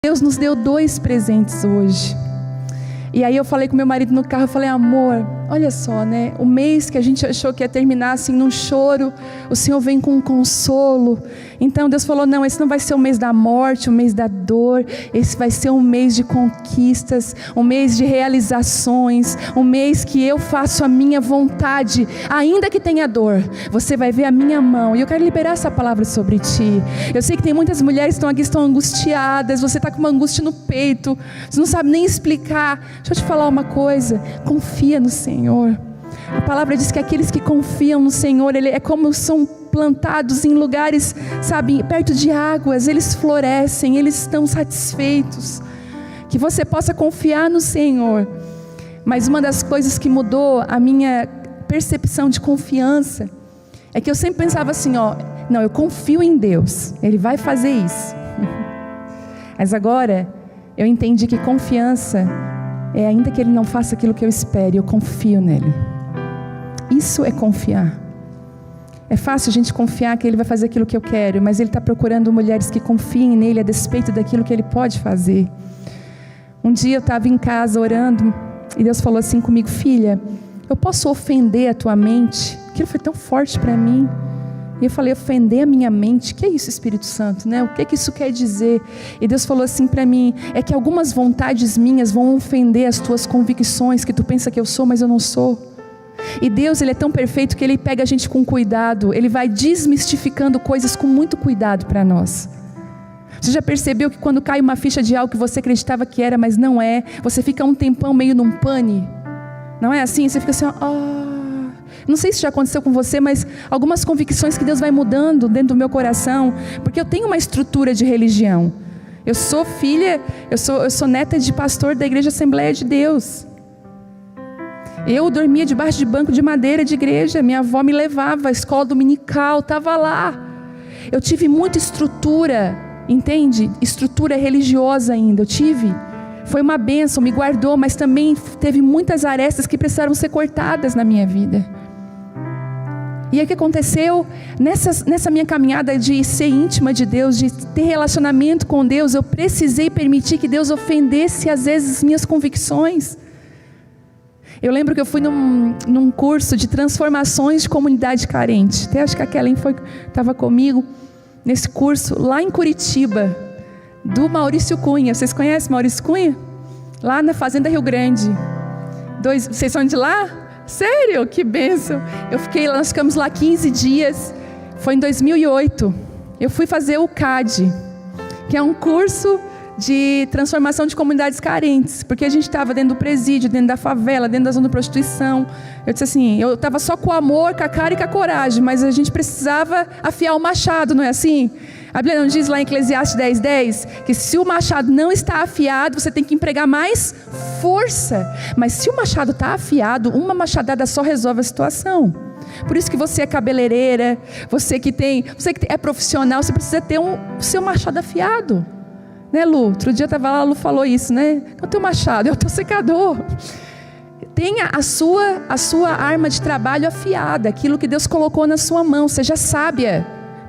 Deus nos deu 2 presentes hoje. E aí eu falei com meu marido no carro, eu falei, amor, olha só, né? O mês que a gente achou que ia terminar assim num choro, o Senhor vem com um consolo. Então Deus falou, não, esse não vai ser o mês da morte, o mês da dor. Esse vai ser um mês de conquistas, um mês de realizações, um mês que eu faço a minha vontade, ainda que tenha dor. Você vai ver a minha mão. E eu quero liberar essa palavra sobre ti. Eu sei que tem muitas mulheres que estão aqui, estão angustiadas. Você está com uma angústia no peito, você não sabe nem explicar. Deixa eu te falar uma coisa, confia no Senhor. A palavra diz que aqueles que confiam no Senhor, Ele é como são plantados em lugares, sabe, perto de águas, eles florescem, eles estão satisfeitos. Que você possa confiar no Senhor. Mas uma das coisas que mudou a minha percepção de confiança, é que eu sempre pensava assim, não, eu confio em Deus, Ele vai fazer isso. Mas agora, eu entendi que confiança ainda que Ele não faça aquilo que eu espero, eu confio nele. Isso é confiar. É fácil a gente confiar que Ele vai fazer aquilo que eu quero, mas Ele está procurando mulheres que confiem nele a despeito daquilo que Ele pode fazer. Um dia eu estava em casa orando e Deus falou assim comigo, filha, eu posso ofender a tua mente? Aquilo foi tão forte para mim. E eu falei, ofender a minha mente? Que é isso, Espírito Santo, né? O que isso quer dizer? E Deus falou assim para mim, é que algumas vontades minhas vão ofender as tuas convicções, que tu pensa que eu sou, mas eu não sou. E Deus, Ele é tão perfeito que Ele pega a gente com cuidado. Ele vai desmistificando coisas com muito cuidado para nós. Você já percebeu que quando cai uma ficha de algo que você acreditava que era, mas não é, você fica um tempão meio num pane? Não é assim? Você fica assim, não sei se já aconteceu com você, mas algumas convicções que Deus vai mudando dentro do meu coração, porque eu tenho uma estrutura de religião. Eu sou filha, eu sou neta de pastor da Igreja Assembleia de Deus. Eu dormia debaixo de banco de madeira de igreja, minha avó me levava à escola dominical, estava lá. Eu tive muita estrutura, entende? Estrutura religiosa ainda, eu tive. Foi uma bênção, me guardou, mas também teve muitas arestas que precisaram ser cortadas na minha vida. E aí o que aconteceu? Nessa minha caminhada de ser íntima de Deus, de ter relacionamento com Deus, eu precisei permitir que Deus ofendesse às vezes as minhas convicções. Eu lembro que eu fui num curso de transformações de comunidade carente. Até acho que a Kellen estava comigo nesse curso, lá em Curitiba, do Maurício Cunha. Vocês conhecem Maurício Cunha? Lá na Fazenda Rio Grande. Vocês são de lá? Sério? Que bênção. Nós ficamos lá 15 dias. Foi em 2008. Eu fui fazer o CAD, que é um curso de transformação de comunidades carentes, porque a gente estava dentro do presídio, dentro da favela, dentro da zona de prostituição. Eu disse assim, eu estava só com o amor, com a cara e com a coragem, mas a gente precisava afiar o machado, não é assim? A Bíblia não diz lá em Eclesiastes 10:10, que se o machado não está afiado, você tem que empregar mais força. Mas se o machado está afiado, uma machadada só resolve a situação. Por isso que você é cabeleireira, você que é profissional, você precisa ter o seu machado afiado. Né, Lu? Outro dia eu estava lá, a Lu falou isso, né? Eu tenho machado, eu tenho secador. Tenha a sua arma de trabalho afiada, aquilo que Deus colocou na sua mão, seja sábia.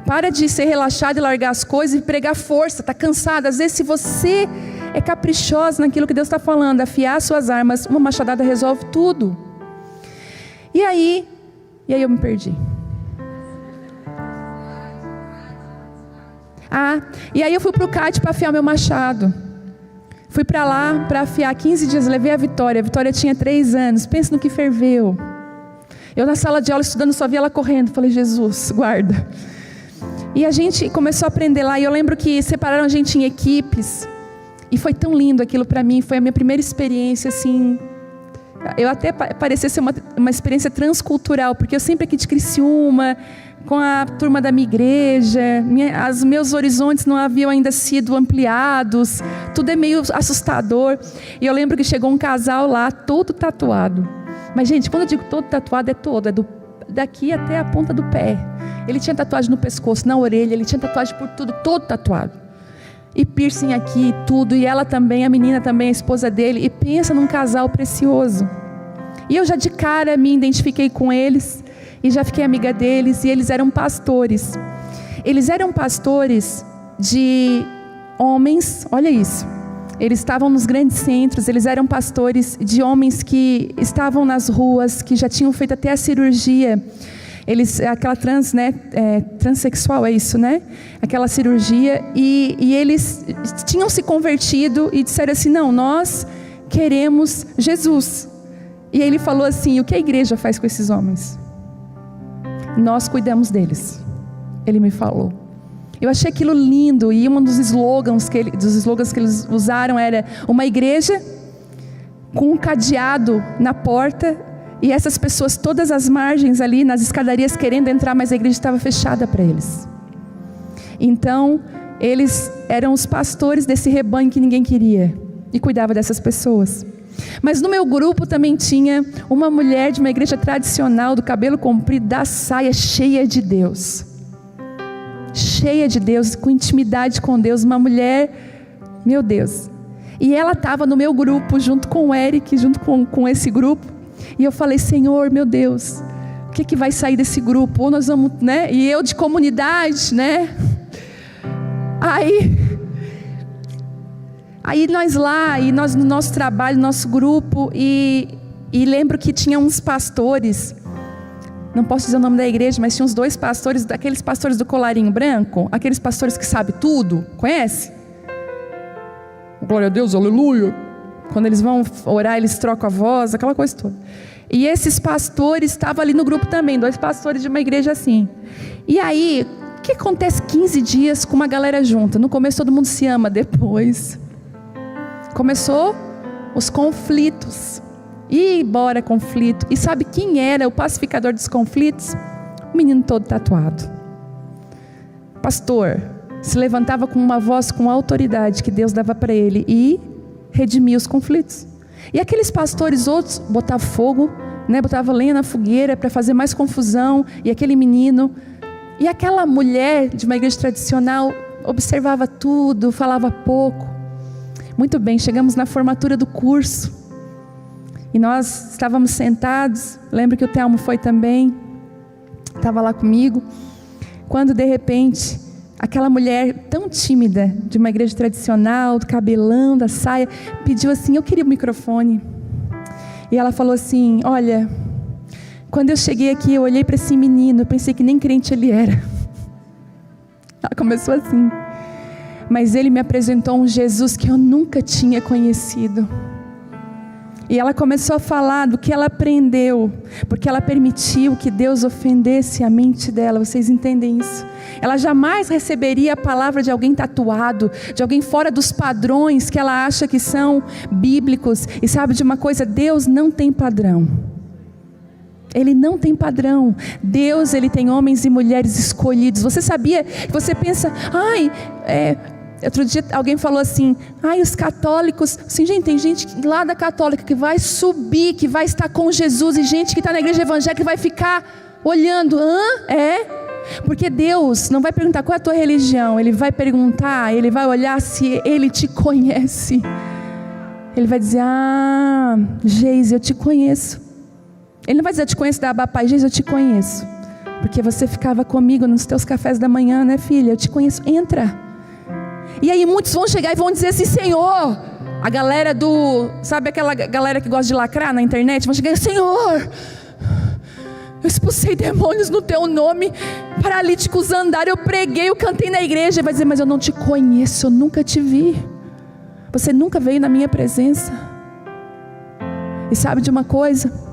Para de ser relaxado e largar as coisas e pregar força, está cansado. Às vezes se você é caprichosa naquilo que Deus está falando, afiar suas armas, uma machadada resolve tudo. E aí eu me perdi. E aí eu fui para o CAT para afiar meu machado. Fui para lá para afiar 15 dias, levei a Vitória tinha 3 anos, pensa no que ferveu. Eu na sala de aula estudando, só via ela correndo, falei, Jesus, guarda. E a gente começou a aprender lá, e eu lembro que separaram a gente em equipes, e foi tão lindo aquilo para mim, foi a minha primeira experiência, assim, eu até parecia ser uma experiência transcultural, porque eu sempre aqui de Criciúma, com a turma da minha igreja, os meus horizontes não haviam ainda sido ampliados, tudo é meio assustador, e eu lembro que chegou um casal lá, todo tatuado, mas gente, quando eu digo todo tatuado, é daqui até a ponta do pé. Ele tinha tatuagem no pescoço, na orelha, ele tinha tatuagem por tudo, todo tatuado. E piercing aqui e tudo, e ela também, a menina também, a esposa dele, e pensa num casal precioso. E eu já de cara me identifiquei com eles, e já fiquei amiga deles, e eles eram pastores. Eles eram pastores de homens, olha isso, eles estavam nos grandes centros, eles eram pastores de homens que estavam nas ruas, que já tinham feito até a cirurgia. Aquela transexual, é isso, né? Aquela cirurgia, e eles tinham se convertido e disseram assim: não, nós queremos Jesus. E ele falou assim: o que a igreja faz com esses homens? Nós cuidamos deles. Ele me falou. Eu achei aquilo lindo, e um dos slogans que eles usaram era uma igreja com um cadeado na porta, e essas pessoas todas às margens ali, nas escadarias, querendo entrar, mas a igreja estava fechada para eles. Então, eles eram os pastores desse rebanho que ninguém queria, e cuidava dessas pessoas. Mas no meu grupo também tinha uma mulher de uma igreja tradicional, do cabelo comprido, da saia, cheia de Deus, com intimidade com Deus, uma mulher, meu Deus. E ela estava no meu grupo, junto com o Eric, junto com esse grupo. E eu falei: Senhor, meu Deus, o que vai sair desse grupo? Ou nós vamos, né? E eu de comunidade, né? Aí nós lá, e nós no nosso trabalho, nosso grupo, e lembro que tinha uns pastores, não posso dizer o nome da igreja, mas tinha uns 2 pastores, aqueles pastores do colarinho branco, aqueles pastores que sabem tudo, conhece? Glória a Deus, aleluia. Quando eles vão orar, eles trocam a voz, aquela coisa toda. E esses pastores estavam ali no grupo também, 2 pastores de uma igreja assim. E aí, o que acontece 15 dias com uma galera junta? No começo todo mundo se ama, depois começou os conflitos. E bora conflito. E sabe quem era o pacificador dos conflitos? O menino todo tatuado. Pastor, se levantava com uma voz, com autoridade que Deus dava para ele, e redimia os conflitos. E aqueles pastores outros botavam fogo, né, botavam lenha na fogueira para fazer mais confusão. E aquele menino, e aquela mulher de uma igreja tradicional observava tudo, falava pouco. Muito bem, chegamos na formatura do curso, e nós estávamos sentados. Lembro que o Telmo foi também, estava lá comigo, quando de repente aquela mulher tão tímida, de uma igreja tradicional, do cabelão, da saia, pediu assim: eu queria o microfone. E ela falou assim: olha, quando eu cheguei aqui, eu olhei para esse menino, eu pensei que nem crente ele era. Ela começou assim: mas ele me apresentou um Jesus que eu nunca tinha conhecido. E ela começou a falar do que ela aprendeu, porque ela permitiu que Deus ofendesse a mente dela. Vocês entendem isso? Ela jamais receberia a palavra de alguém tatuado, de alguém fora dos padrões que ela acha que são bíblicos. E sabe de uma coisa? Deus não tem padrão. Ele não tem padrão. Deus, Ele tem homens e mulheres escolhidos. Você sabia? Você pensa: outro dia alguém falou assim: os católicos, assim, gente, tem gente lá da católica que vai subir, que vai estar com Jesus, e gente que está na igreja evangélica que vai ficar olhando. Porque Deus não vai perguntar qual é a tua religião, Ele vai perguntar, Ele vai olhar se Ele te conhece. Ele vai dizer: Geise, eu te conheço. Ele não vai dizer: eu te conheço da Abapai. Geise, eu te conheço, porque você ficava comigo nos teus cafés da manhã, né, filha? Eu te conheço, entra. E aí muitos vão chegar e vão dizer assim: Senhor, a galera sabe aquela galera que gosta de lacrar na internet? Vão chegar: Senhor, eu expulsei demônios no teu nome, paralíticos andaram, eu preguei, eu cantei na igreja. Vai dizer: mas eu não te conheço, eu nunca te vi, você nunca veio na minha presença. E sabe de uma coisa?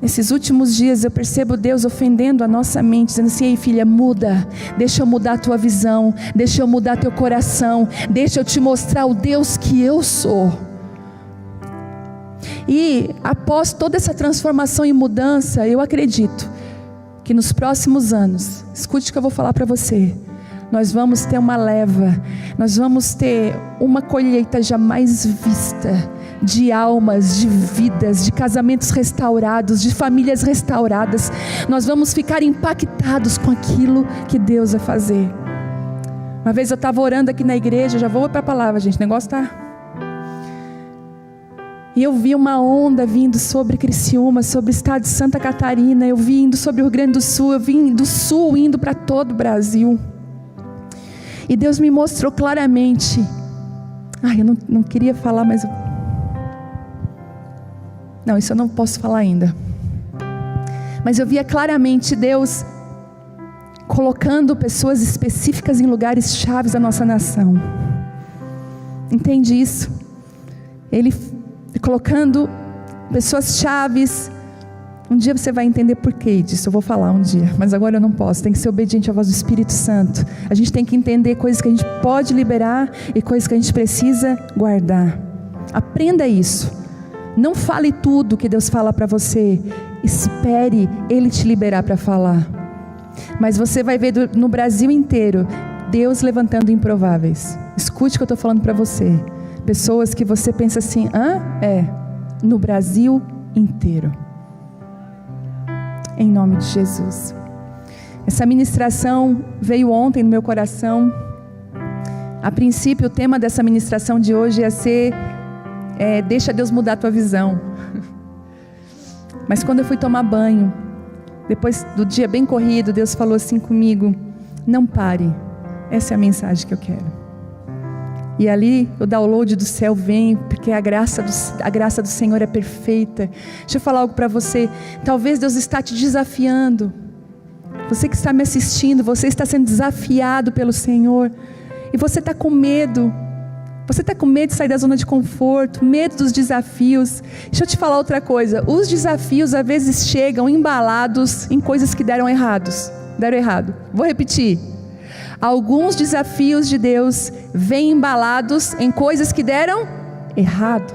Nesses últimos dias eu percebo Deus ofendendo a nossa mente, dizendo assim: ei filha, muda, deixa eu mudar a tua visão, deixa eu mudar teu coração, deixa eu te mostrar o Deus que eu sou. E após toda essa transformação e mudança, eu acredito que nos próximos anos, escute o que eu vou falar para você, nós vamos ter uma leva, nós vamos ter uma colheita jamais vista, de almas, de vidas, de casamentos restaurados, de famílias restauradas. Nós vamos ficar impactados com aquilo que Deus vai fazer. Uma vez eu estava orando aqui na igreja, já vou para a palavra, gente, o negócio está... E eu vi uma onda vindo sobre Criciúma, sobre o estado de Santa Catarina, eu vi indo sobre o Rio Grande do Sul, eu vi do sul indo para todo o Brasil. E Deus me mostrou claramente. Eu não queria falar, mas... Não, isso eu não posso falar ainda. Mas eu via claramente Deus colocando pessoas específicas em lugares chaves da nossa nação. Entende isso? Ele colocando pessoas chaves. Um dia você vai entender por que disso, eu vou falar um dia, mas agora eu não posso, tem que ser obediente à voz do Espírito Santo. A gente tem que entender coisas que a gente pode liberar e coisas que a gente precisa guardar. Aprenda isso. Não fale tudo que Deus fala para você, espere Ele te liberar para falar. Mas você vai ver no Brasil inteiro, Deus levantando improváveis. Escute o que eu estou falando para você. Pessoas que você pensa assim, no Brasil inteiro. Em nome de Jesus. Essa ministração veio ontem no meu coração. A princípio, o tema dessa ministração de hoje ia ser deixa Deus mudar a tua visão. Mas quando eu fui tomar banho, depois do dia bem corrido, Deus falou assim comigo: não pare, essa é a mensagem que eu quero. E ali o download do céu vem, porque a graça do Senhor é perfeita. Deixa eu falar algo para você. Talvez Deus está te desafiando. Você que está me assistindo, você está sendo desafiado pelo Senhor. E você está com medo. Você está com medo de sair da zona de conforto, medo dos desafios. Deixa eu te falar outra coisa. Os desafios às vezes chegam embalados em coisas que deram errado. Vou repetir. Alguns desafios de Deus vêm embalados em coisas que deram errado.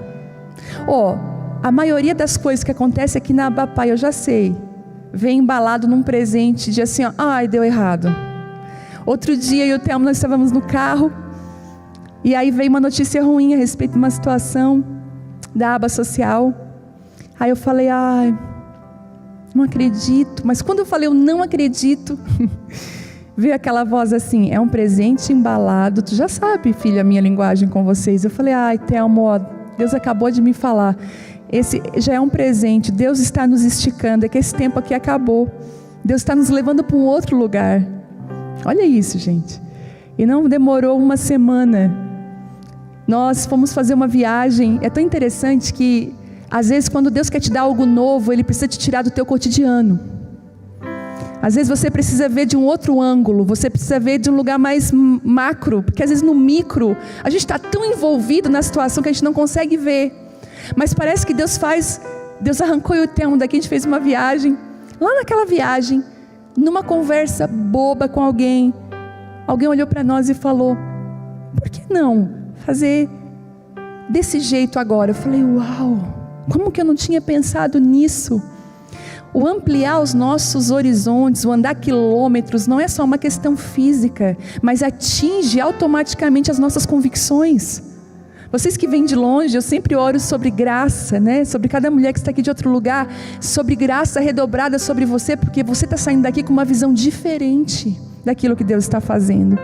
A maioria das coisas que acontece aqui na Abapai, eu já sei, vem embalado num presente de assim, deu errado. Outro dia eu e o Thelma, nós estávamos no carro, e aí veio uma notícia ruim a respeito de uma situação da aba social. Aí eu falei, não acredito. Mas quando eu falei eu não acredito, veio aquela voz assim, é um presente embalado. Tu já sabe, filha, a minha linguagem com vocês. Eu falei, Thelma, Deus acabou de me falar. Esse já é um presente, Deus está nos esticando, é que esse tempo aqui acabou. Deus está nos levando para um outro lugar. Olha isso, gente. E não demorou uma semana. Nós fomos fazer uma viagem. É tão interessante que, às vezes, quando Deus quer te dar algo novo, Ele precisa te tirar do teu cotidiano. Às vezes você precisa ver de um outro ângulo, você precisa ver de um lugar mais macro, porque às vezes no micro, a gente está tão envolvido na situação que a gente não consegue ver. Mas parece que Deus arrancou o Thelma daqui, a gente fez uma viagem. Lá naquela viagem, numa conversa boba com alguém olhou para nós e falou, por que não fazer desse jeito agora? Eu falei, uau, como que eu não tinha pensado nisso? O ampliar os nossos horizontes, o andar quilômetros, não é só uma questão física, mas atinge automaticamente as nossas convicções. Vocês que vêm de longe, eu sempre oro sobre graça, né? Sobre cada mulher que está aqui de outro lugar, sobre graça redobrada sobre você, porque você está saindo daqui com uma visão diferente daquilo que Deus está fazendo.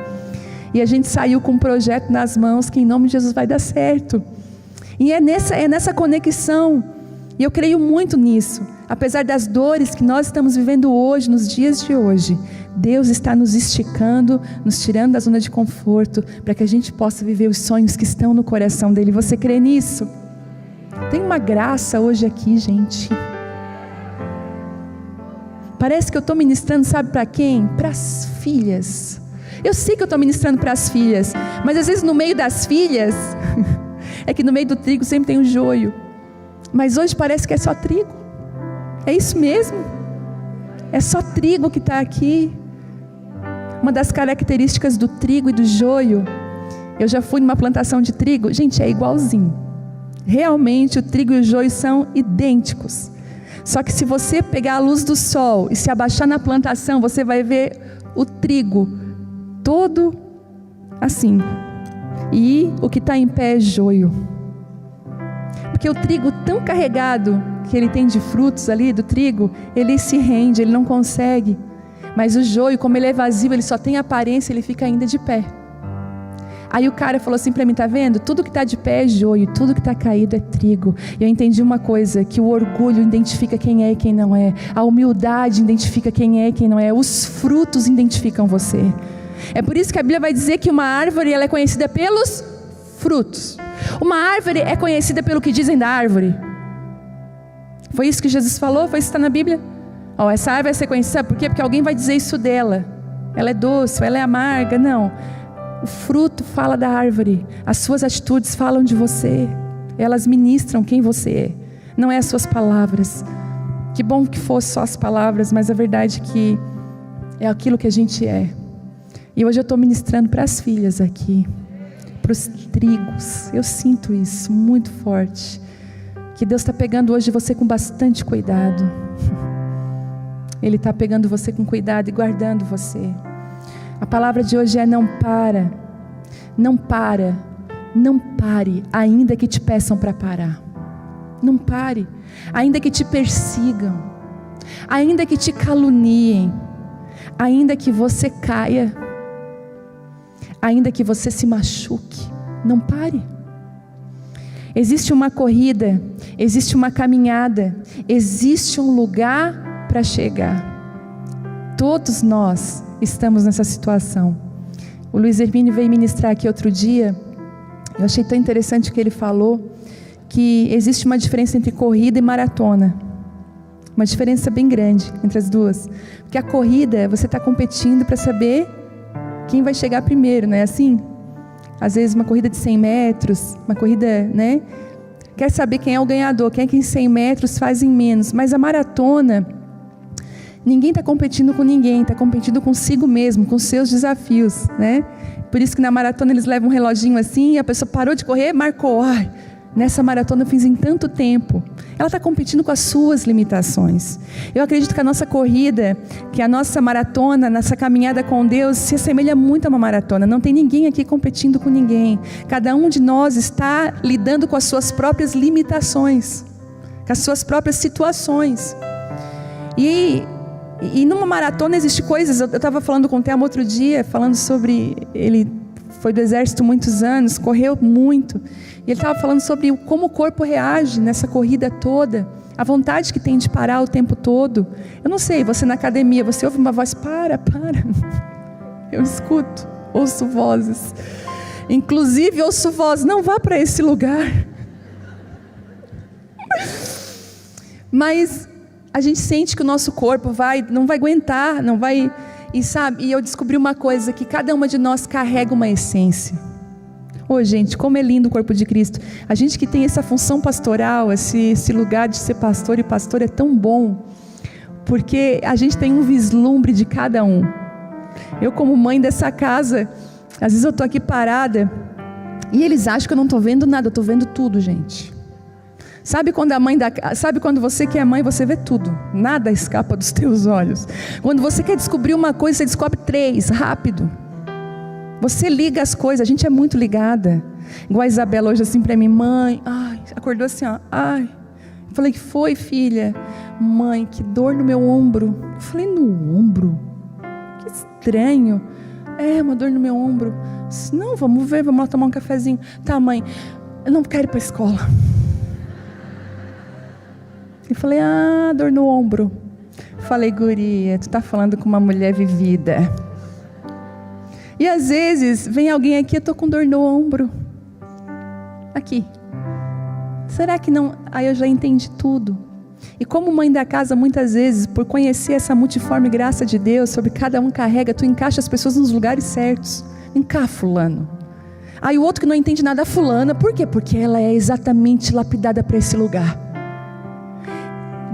E a gente saiu com um projeto nas mãos que em nome de Jesus vai dar certo. E é nessa conexão, e eu creio muito nisso. Apesar das dores que nós estamos vivendo hoje, nos dias de hoje, Deus está nos esticando, nos tirando da zona de conforto, para que a gente possa viver os sonhos que estão no coração dEle. Você crê nisso? Tem uma graça hoje aqui, gente. Parece que eu estou ministrando, sabe para quem? Para as filhas. Eu sei que eu estou ministrando para as filhas, mas às vezes no meio das filhas, é que no meio do trigo sempre tem um joio. Mas hoje parece que é só trigo. É isso mesmo. É só trigo que está aqui. Uma das características do trigo e do joio, eu já fui numa plantação de trigo, gente, é igualzinho. Realmente o trigo e o joio são idênticos. Só que se você pegar a luz do sol e se abaixar na plantação, você vai ver o trigo todo assim. E o que está em pé é joio. Porque o trigo tão carregado que ele tem de frutos ali do trigo, ele se rende, ele não consegue. Mas o joio, como ele é vazio, ele só tem aparência, ele fica ainda de pé. Aí o cara falou assim para mim, tá vendo? Tudo que está de pé é joio, tudo que está caído é trigo. E eu entendi uma coisa, que o orgulho identifica quem é e quem não é. A humildade identifica quem é e quem não é. Os frutos identificam você. É por isso que a Bíblia vai dizer que uma árvore ela é conhecida pelos frutos. Uma árvore é conhecida pelo que dizem da árvore. Foi isso que Jesus falou? Foi isso que está na Bíblia? Essa árvore vai ser conhecida, por quê? Porque alguém vai dizer isso dela. Ela é doce, ela é amarga. Não. O fruto fala da árvore. As suas atitudes falam de você. Elas ministram quem você é. Não é as suas palavras. Que bom que fosse só as palavras, mas a verdade é que é aquilo que a gente é. E hoje eu estou ministrando para as filhas aqui, para os trigos. Eu sinto isso muito forte. Que Deus está pegando hoje você com bastante cuidado. Ele está pegando você com cuidado e guardando você. A palavra de hoje é: não para, não para, não pare, ainda que te peçam para parar. Não pare, ainda que te persigam, ainda que te caluniem, ainda que você caia, ainda que você se machuque, não pare. Existe uma corrida, existe uma caminhada, existe um lugar para chegar. Todos nós estamos nessa situação. O Luiz Hermínio veio ministrar aqui outro dia. Eu achei tão interessante o que ele falou, que existe uma diferença entre corrida e maratona. Uma diferença bem grande entre as duas. Porque a corrida, você está competindo para saber quem vai chegar primeiro, não é assim? Às vezes uma corrida de 100 metros, uma corrida, né? Quer saber quem é o ganhador, quem é que em 100 metros faz em menos. Mas a maratona, ninguém está competindo com ninguém, está competindo consigo mesmo, com seus desafios, né? Por isso que na maratona eles levam um reloginho assim, e a pessoa parou de correr, marcou. Ai, nessa maratona eu fiz em tanto tempo. Ela está competindo com as suas limitações. Eu acredito que a nossa corrida, que a nossa maratona, nossa caminhada com Deus, se assemelha muito a uma maratona. Não tem ninguém aqui competindo com ninguém. Cada um de nós está lidando com as suas próprias limitações, com as suas próprias situações. E numa maratona existem coisas. Eu estava falando com o Thelma outro dia, falando sobre... Ele foi do exército muitos anos, correu muito. E ele estava falando sobre como o corpo reage nessa corrida toda. A vontade que tem de parar o tempo todo. Eu não sei, você na academia, você ouve uma voz, para. Eu escuto, ouço vozes. Inclusive ouço vozes, não vá para esse lugar. Mas a gente sente que o nosso corpo não vai aguentar, não vai... E eu descobri uma coisa, que cada uma de nós carrega uma essência. Gente, como é lindo o corpo de Cristo. A gente que tem essa função pastoral, esse lugar de ser pastor e pastor é tão bom, porque a gente tem um vislumbre de cada um. Eu, como mãe dessa casa, às vezes eu estou aqui parada e eles acham que eu não estou vendo nada. Eu estou vendo tudo, gente. Sabe quando você que é mãe, você vê tudo, nada escapa dos teus olhos. Quando você quer descobrir uma coisa, você descobre 3, rápido. Você liga as coisas, a gente é muito ligada. Igual a Isabela hoje assim para mim, mãe, acordou assim, eu falei, que foi, filha? Mãe, que dor no meu ombro. Eu falei, no ombro? Que estranho. Uma dor no meu ombro. Disse, não, vamos ver, vamos lá tomar um cafezinho. Tá, mãe, eu não quero ir para a escola. Eu falei, dor no ombro. Falei, guria, tu tá falando com uma mulher vivida. E às vezes, vem alguém aqui, eu tô com dor no ombro. Aqui. Será que não? Aí eu já entendi tudo. E como mãe da casa, muitas vezes, por conhecer essa multiforme graça de Deus, sobre cada um carrega, tu encaixa as pessoas nos lugares certos. Vem cá, fulano. Aí o outro que não entende nada, fulana. Por quê? Porque ela é exatamente lapidada para esse lugar.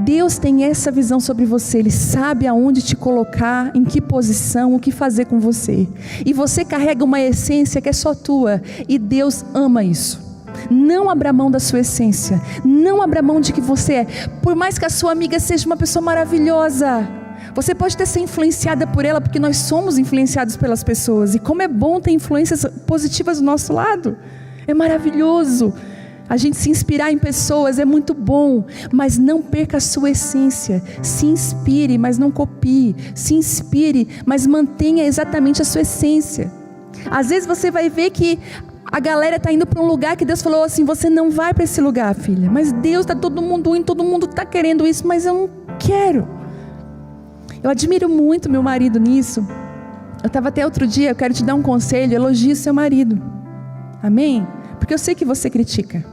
Deus tem essa visão sobre você. Ele sabe aonde te colocar, em que posição, o que fazer com você. E você carrega uma essência que é só tua. E Deus ama isso. Não abra mão da sua essência. Não abra mão de que você é. Por mais que a sua amiga seja uma pessoa maravilhosa, você pode até ser influenciada por ela, porque nós somos influenciados pelas pessoas. E como é bom ter influências positivas do nosso lado. É maravilhoso. A gente se inspirar em pessoas é muito bom, mas não perca a sua essência. Se inspire, mas não copie. Se inspire, mas mantenha exatamente a sua essência. Às vezes você vai ver que a galera está indo para um lugar que Deus falou assim, você não vai para esse lugar, filha. Mas Deus, está todo mundo indo, todo mundo está querendo isso, mas eu não quero. Eu admiro muito meu marido nisso. Eu estava até outro dia, eu quero te dar um conselho, elogie seu marido. Amém? Porque eu sei que você critica.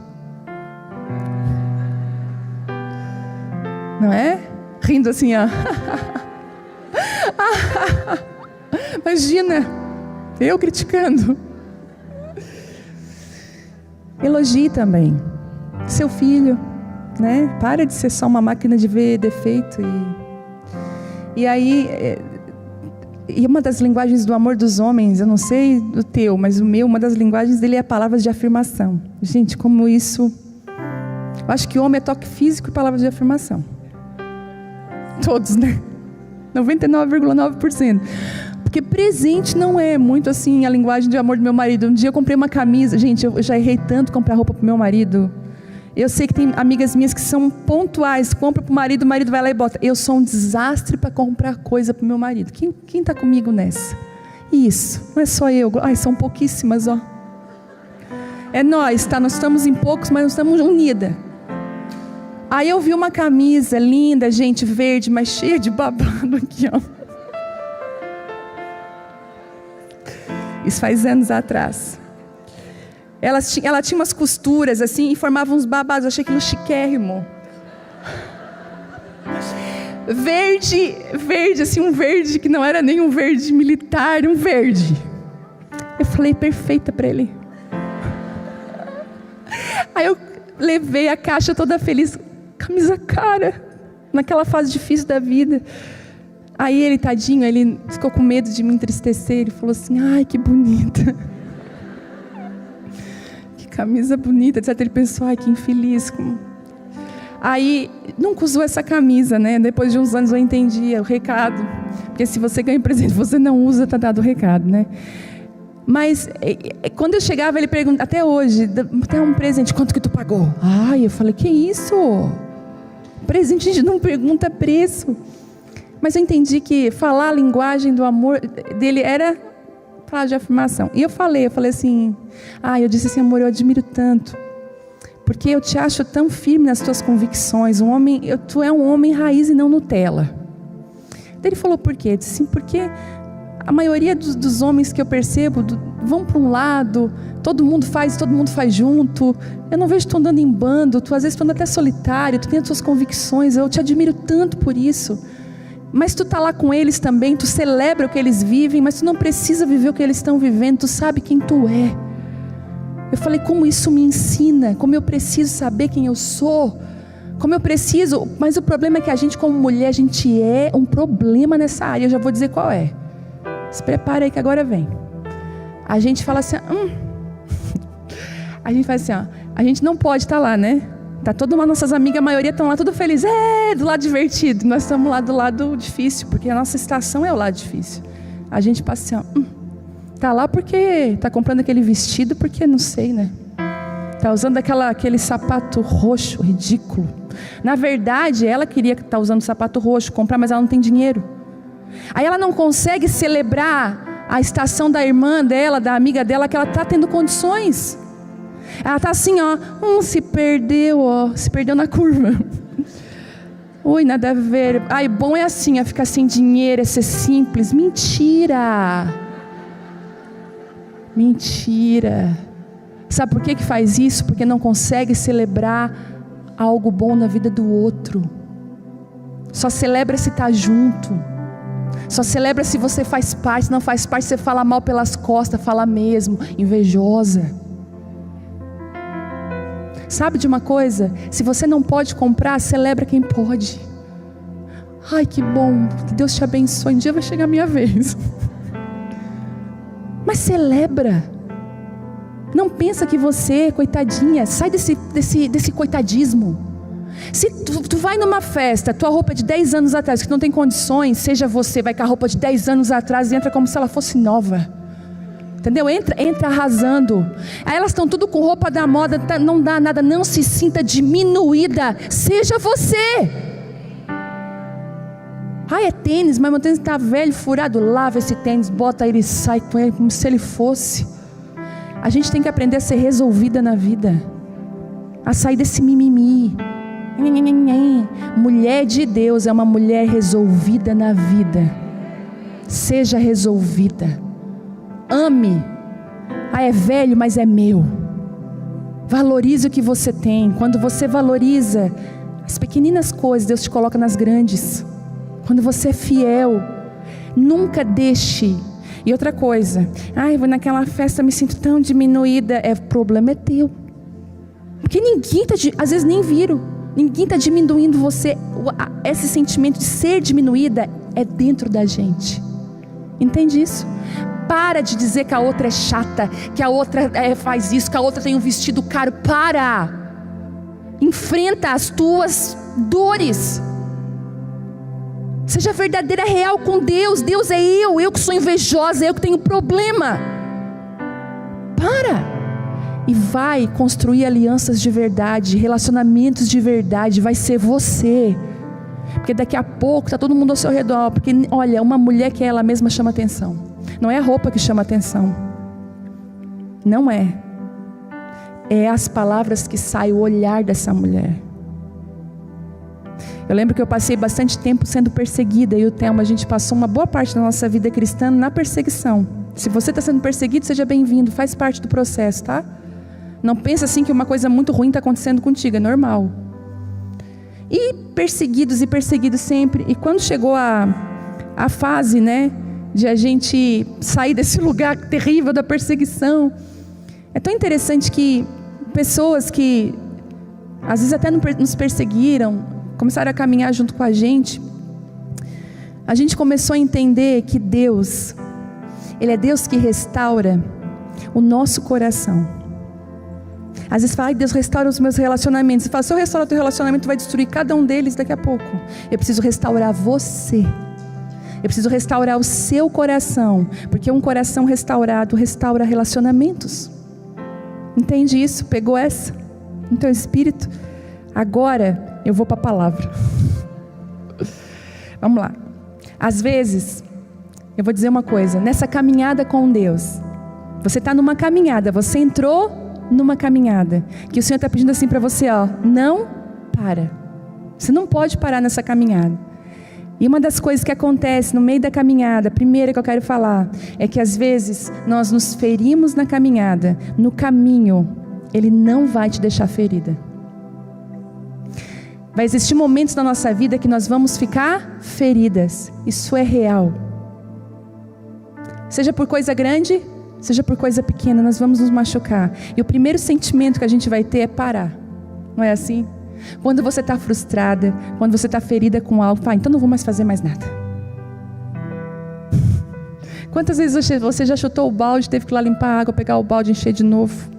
Não é? Rindo assim, ó. Imagina, eu criticando. Elogie também seu filho, né? Para de ser só uma máquina de ver defeito. E aí, e uma das linguagens do amor dos homens, eu não sei do teu, mas o meu, uma das linguagens dele é palavras de afirmação. Gente, como isso... Eu acho que o homem é toque físico e palavras de afirmação. Todos, né? 99,9%. Porque presente não é muito assim a linguagem de amor do meu marido. Um dia eu comprei uma camisa. Gente, eu já errei tanto comprar roupa pro meu marido. Eu sei que tem amigas minhas que são pontuais. Compra pro marido, o marido vai lá e bota. Eu sou um desastre para comprar coisa pro meu marido. Quem tá comigo nessa? Isso, não é só eu. Ai, são pouquíssimas, ó. É nós, tá? Nós estamos em poucos, mas nós estamos unidas. Aí eu vi uma camisa linda, gente, verde, mas cheia de babado aqui, ó. Isso faz anos atrás. Ela tinha umas costuras assim e formava uns babados. Eu achei aquilo chiquérrimo. Verde, assim, um verde que não era nem um verde militar, um verde. Eu falei, perfeita para ele. Aí eu levei a caixa toda feliz, camisa cara, naquela fase difícil da vida. Aí ele, tadinho, ele ficou com medo de me entristecer. Ele falou assim, ai, que bonita. Que camisa bonita. Etc. Ele pensou, ai, que infeliz. Aí, nunca usou essa camisa, né? Depois de uns anos eu entendi o recado. Porque se você ganha presente, você não usa, tá dado o recado, né? Mas, quando eu chegava, ele perguntava, até hoje, até um presente, quanto que tu pagou? Ai, eu falei, que isso? Presente a gente não pergunta preço. Mas eu entendi que falar a linguagem do amor dele era falar de afirmação. E eu falei assim, eu disse assim, amor, eu admiro tanto, porque eu te acho tão firme nas tuas convicções, tu é um homem raiz e não Nutella. Daí ele falou, por quê? Eu disse assim, porque a maioria dos homens que eu percebo vão para um lado, todo mundo faz junto, eu não vejo tu andando em bando, tu às vezes tu anda até solitário, tu tem as tuas convicções, eu te admiro tanto por isso. Mas tu está lá com eles também, tu celebra o que eles vivem, mas tu não precisa viver o que eles estão vivendo, tu sabe quem tu é. Eu falei, como isso me ensina, como eu preciso saber quem eu sou, como eu preciso, mas o problema é que a gente como mulher, a gente é um problema nessa área, eu já vou dizer qual é. Se prepara aí que agora vem. A gente fala assim, a gente faz assim, a gente não pode estar lá, né? Tá todas as nossas amigas, a maioria estão lá tudo feliz, do lado divertido. Nós estamos lá do lado difícil, porque a nossa estação é o lado difícil. A gente passa assim, tá lá porque tá comprando aquele vestido, porque não sei, né? Tá usando aquele sapato roxo, ridículo. Na verdade, ela queria estar usando sapato roxo, comprar, mas ela não tem dinheiro. Aí ela não consegue celebrar a estação da irmã dela, da amiga dela, que ela tá tendo condições. Ela está assim, se perdeu na curva. Ui, nada a ver. Bom é assim, ficar sem dinheiro, é ser simples. Mentira. Sabe por que faz isso? Porque não consegue celebrar algo bom na vida do outro. Só celebra se está junto. Só celebra se você faz parte. Se não faz parte, você fala mal pelas costas, fala mesmo, invejosa. Sabe de uma coisa? Se você não pode comprar, celebra quem pode. Ai, que bom, que Deus te abençoe, um dia vai chegar a minha vez. Mas celebra. Não pensa que você, coitadinha, sai desse coitadismo. Se tu vai numa festa, tua roupa é de 10 anos atrás, que não tem condições, seja você, vai com a roupa de 10 anos atrás e entra como se ela fosse nova. Entendeu? Entra arrasando. Aí elas estão tudo com roupa da moda, não dá nada, não se sinta diminuída, seja você. É tênis, mas meu tênis está velho, furado. Lava esse tênis, bota ele e sai com ele como se ele fosse. A gente tem que aprender a ser resolvida na vida, a sair desse mimimi. Mulher de Deus é uma mulher resolvida na vida. seja resolvida. Ame. Ah, é velho, mas é meu. Valorize o que você tem. Quando você valoriza as pequeninas coisas, Deus te coloca nas grandes. Quando você é fiel, nunca deixe. E outra coisa, eu vou naquela festa, me sinto tão diminuída. O problema é teu. Porque ninguém às vezes nem viram. Ninguém está diminuindo você. Esse sentimento de ser diminuída é dentro da gente. Entende isso? Para de dizer que a outra é chata, que a outra faz isso, que a outra tem um vestido caro. Para! Enfrenta as tuas dores. Seja verdadeira, real com Deus. Deus é eu que sou invejosa, eu que tenho problema. Para! E vai construir alianças de verdade, relacionamentos de verdade. Vai ser você. Porque daqui a pouco está todo mundo ao seu redor. Porque olha, uma mulher que é ela mesma chama atenção. Não é a roupa que chama atenção. Não é. É as palavras que saem, o olhar dessa mulher. Eu lembro que eu passei bastante tempo sendo perseguida. E o Thelma, a gente passou uma boa parte da nossa vida cristã na perseguição. Se você está sendo perseguido, seja bem-vindo. Faz parte do processo, tá? Não pensa assim que uma coisa muito ruim está acontecendo contigo. É normal. E perseguidos sempre. E quando chegou a fase, né, de a gente sair desse lugar terrível da perseguição, é tão interessante que pessoas que às vezes até nos perseguiram, começaram a caminhar junto com a gente começou a entender que Deus, Ele é Deus que restaura o nosso coração. Às vezes fala, Deus restaura os meus relacionamentos. Você fala, se eu restaurar o teu relacionamento, vai destruir cada um deles daqui a pouco. Eu preciso restaurar você. Eu preciso restaurar o seu coração. Porque um coração restaurado restaura relacionamentos. Entende isso? Pegou essa? No teu espírito? Agora eu vou para a palavra. Vamos lá. Às vezes, eu vou dizer uma coisa. Nessa caminhada com Deus, você está numa caminhada. Você entrou numa caminhada, que o Senhor está pedindo assim para você, não para. Você não pode parar nessa caminhada. E uma das coisas que acontece no meio da caminhada, a primeira que eu quero falar, é que às vezes nós nos ferimos na caminhada. No caminho, Ele não vai te deixar ferida. Vai existir momentos na nossa vida que nós vamos ficar feridas. Isso é real. Seja por coisa grande, seja por coisa pequena, nós vamos nos machucar. E o primeiro sentimento que a gente vai ter é parar. Não é assim? Quando você está frustrada, quando você está ferida com algo, então não vou mais fazer mais nada. Quantas vezes você já chutou o balde, teve que ir lá limpar a água, pegar o balde e encher de novo?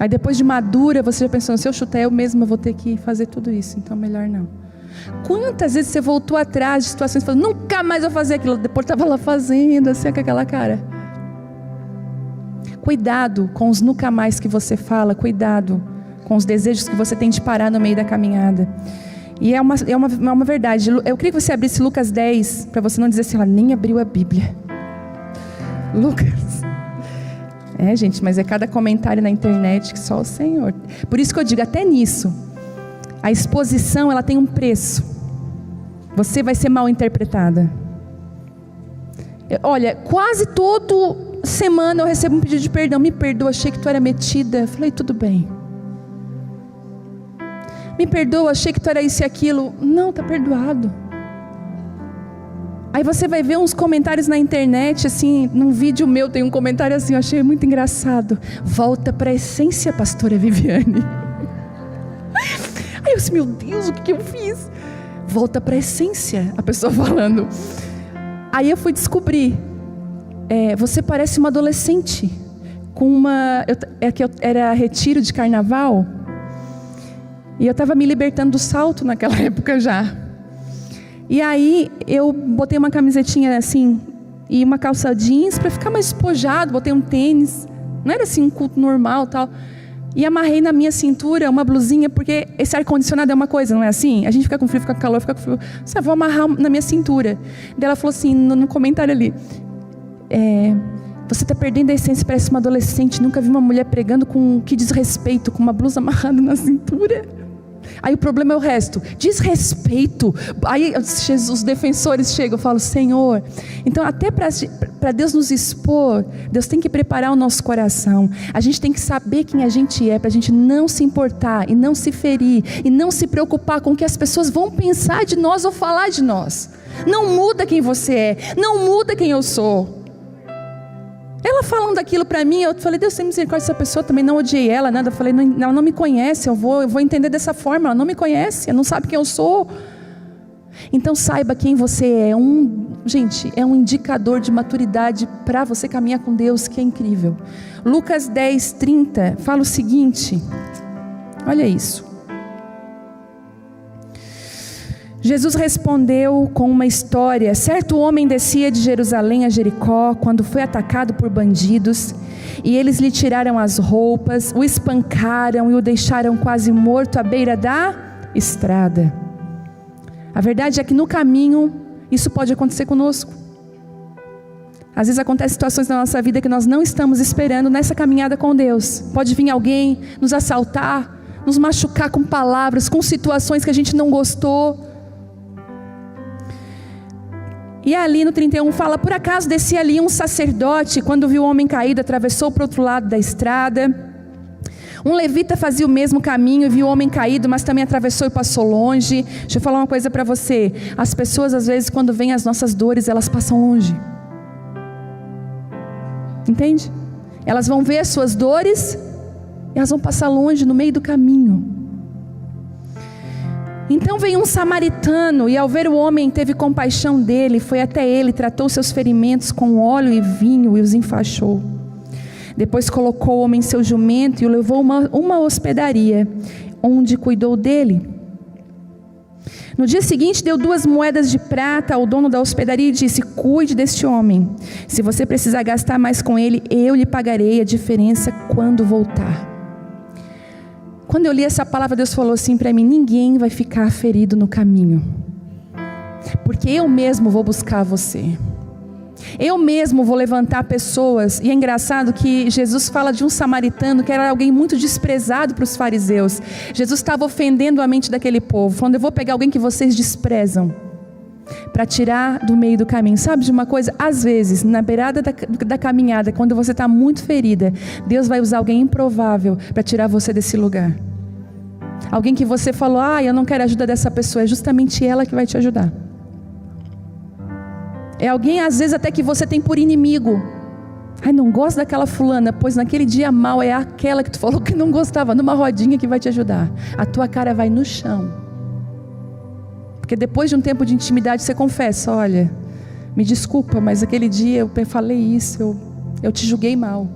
Aí depois de madura, você já pensou, se eu chutar eu mesma vou ter que fazer tudo isso, então melhor não. Quantas vezes você voltou atrás de situações e falou, nunca mais vou fazer aquilo, depois estava lá fazendo, assim, com aquela cara. Cuidado com os nunca mais que você fala, cuidado com os desejos que você tem de parar no meio da caminhada. E é uma verdade. Eu queria que você abrisse Lucas 10, para você não dizer assim, ela nem abriu a Bíblia. Lucas. Gente, mas é cada comentário na internet que só o Senhor. Por isso que eu digo, até nisso, a exposição, ela tem um preço. Você vai ser mal interpretada. Olha, quase toda semana eu recebo um pedido de perdão. Me perdoa, achei que tu era metida. Eu falei, tudo bem. Me perdoa, achei que tu era isso e aquilo. Não, está perdoado. Aí você vai ver uns comentários na internet, assim, num vídeo meu tem um comentário assim, eu achei muito engraçado. Volta para a essência, pastora Viviane. Aí eu disse, meu Deus, o que eu fiz? Volta para a essência, a pessoa falando. Aí eu fui descobrir, você parece uma adolescente, era retiro de carnaval, e eu estava me libertando do salto naquela época já. E aí eu botei uma camisetinha assim, e uma calça jeans para ficar mais despojado, botei um tênis, não era assim um culto normal tal, e amarrei na minha cintura uma blusinha, porque esse ar-condicionado é uma coisa, não é assim? A gente fica com frio, fica com calor, fica com frio, só vou amarrar na minha cintura. Daí ela falou assim, no comentário ali, você está perdendo a essência, parece uma adolescente, nunca vi uma mulher pregando com que desrespeito, com uma blusa amarrada na cintura. Aí o problema é o resto. Desrespeito. Aí os defensores chegam, eu falo, Senhor. Então até para Deus nos expor, Deus tem que preparar o nosso coração. A gente tem que saber quem a gente é, para a gente não se importar e não se ferir e não se preocupar com o que as pessoas vão pensar de nós ou falar de nós. Não muda quem você é, não muda quem eu sou. Ela falando aquilo para mim, eu falei, Deus tem misericórdia dessa pessoa, também não odiei ela, nada. Eu falei, não, ela não me conhece, eu vou entender dessa forma, ela não me conhece, ela não sabe quem eu sou. Então saiba quem você é. Gente, é um indicador de maturidade para você caminhar com Deus, que é incrível. Lucas 10:30 fala o seguinte, olha isso. Jesus respondeu com uma história. Certo homem descia de Jerusalém a Jericó, quando foi atacado por bandidos, e eles lhe tiraram as roupas, o espancaram e o deixaram quase morto à beira da estrada. A verdade é que no caminho, isso pode acontecer conosco. Às vezes acontecem situações na nossa vida que nós não estamos esperando nessa caminhada com Deus. Pode vir alguém nos assaltar, nos machucar com palavras, com situações que a gente não gostou. E ali no 31 fala, por acaso descia ali um sacerdote, quando viu o homem caído, atravessou para o outro lado da estrada. Um levita fazia o mesmo caminho, viu o homem caído, mas também atravessou e passou longe. Deixa eu falar uma coisa para você. As pessoas às vezes quando vêm as nossas dores, elas passam longe. Entende? Elas vão ver as suas dores, e elas vão passar longe no meio do caminho. Então veio um samaritano, e ao ver o homem teve compaixão dele, foi até ele, tratou seus ferimentos com óleo e vinho e os enfaixou. Depois colocou o homem em seu jumento e o levou a uma hospedaria, onde cuidou dele. No dia seguinte deu 2 moedas de prata ao dono da hospedaria e disse, cuide deste homem, se você precisar gastar mais com ele, eu lhe pagarei a diferença quando voltar. Quando eu li essa palavra, Deus falou assim para mim, ninguém vai ficar ferido no caminho, porque eu mesmo vou buscar você, eu mesmo vou levantar pessoas. E é engraçado que Jesus fala de um samaritano que era alguém muito desprezado para os fariseus. Jesus estava ofendendo a mente daquele povo, falando, eu vou pegar alguém que vocês desprezam, para tirar do meio do caminho. Sabe de uma coisa? Às vezes, na beirada da caminhada, quando você está muito ferida, Deus vai usar alguém improvável para tirar você desse lugar. Alguém que você falou, eu não quero a ajuda dessa pessoa, é justamente ela que vai te ajudar. É alguém às vezes até que você tem por inimigo. Não gosto daquela fulana, pois naquele dia mal é aquela que tu falou que não gostava, numa rodinha que vai te ajudar. A tua cara vai no chão. Porque depois de um tempo de intimidade você confessa, olha, me desculpa, mas aquele dia eu falei isso, eu te julguei mal.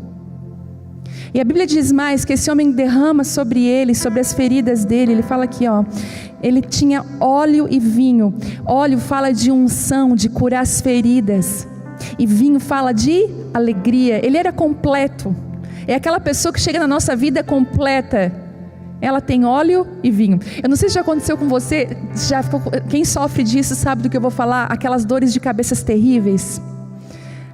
E a Bíblia diz mais, que esse homem derrama sobre ele, sobre as feridas dele. Ele fala aqui, ele tinha óleo e vinho. Óleo fala de unção, de curar as feridas, e vinho fala de alegria. Ele era completo. É aquela pessoa que chega na nossa vida completa. Ela tem óleo e vinho. Eu não sei se já aconteceu com você, quem sofre disso sabe do que eu vou falar, aquelas dores de cabeças terríveis.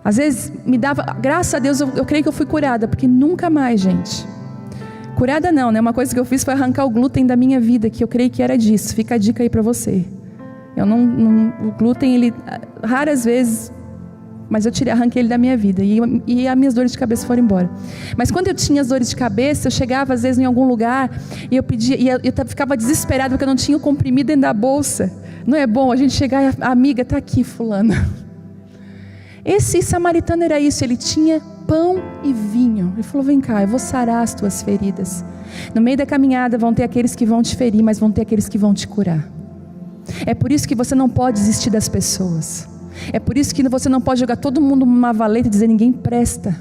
Às vezes me dava, graças a Deus eu creio que eu fui curada, porque nunca mais, gente. Curada não, né? Uma coisa que eu fiz foi arrancar o glúten da minha vida, que eu creio que era disso. Fica a dica aí para você. O glúten, ele raras vezes, mas eu arranquei ele da minha vida, e as minhas dores de cabeça foram embora. Mas quando eu tinha as dores de cabeça, eu chegava às vezes em algum lugar, e eu pedia, e eu ficava desesperada, porque eu não tinha o comprimido dentro da bolsa. Não é bom a gente chegar e a amiga, está aqui fulana. Esse samaritano era isso, ele tinha pão e vinho. Ele falou, vem cá, eu vou sarar as tuas feridas. No meio da caminhada vão ter aqueles que vão te ferir, mas vão ter aqueles que vão te curar. É por isso que você não pode desistir das pessoas. É por isso que você não pode jogar todo mundo numa valeta e dizer ninguém presta.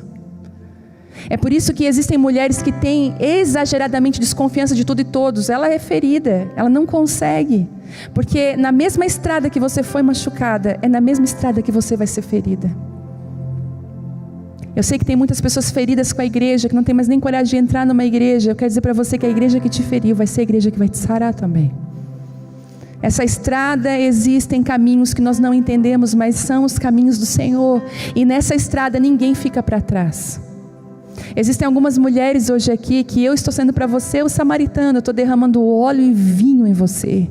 É por isso que existem mulheres que têm exageradamente desconfiança de tudo e todos. Ela é ferida, ela não consegue. Porque na mesma estrada que você foi machucada, é na mesma estrada que você vai ser ferida. Eu sei que tem muitas pessoas feridas com a igreja, que não tem mais nem coragem de entrar numa igreja. Eu quero dizer para você que a igreja que te feriu vai ser a igreja que vai te sarar também. Essa estrada, existem caminhos que nós não entendemos, mas são os caminhos do Senhor. E nessa estrada ninguém fica para trás. Existem algumas mulheres hoje aqui que eu estou sendo para você o samaritano, eu estou derramando óleo e vinho em você.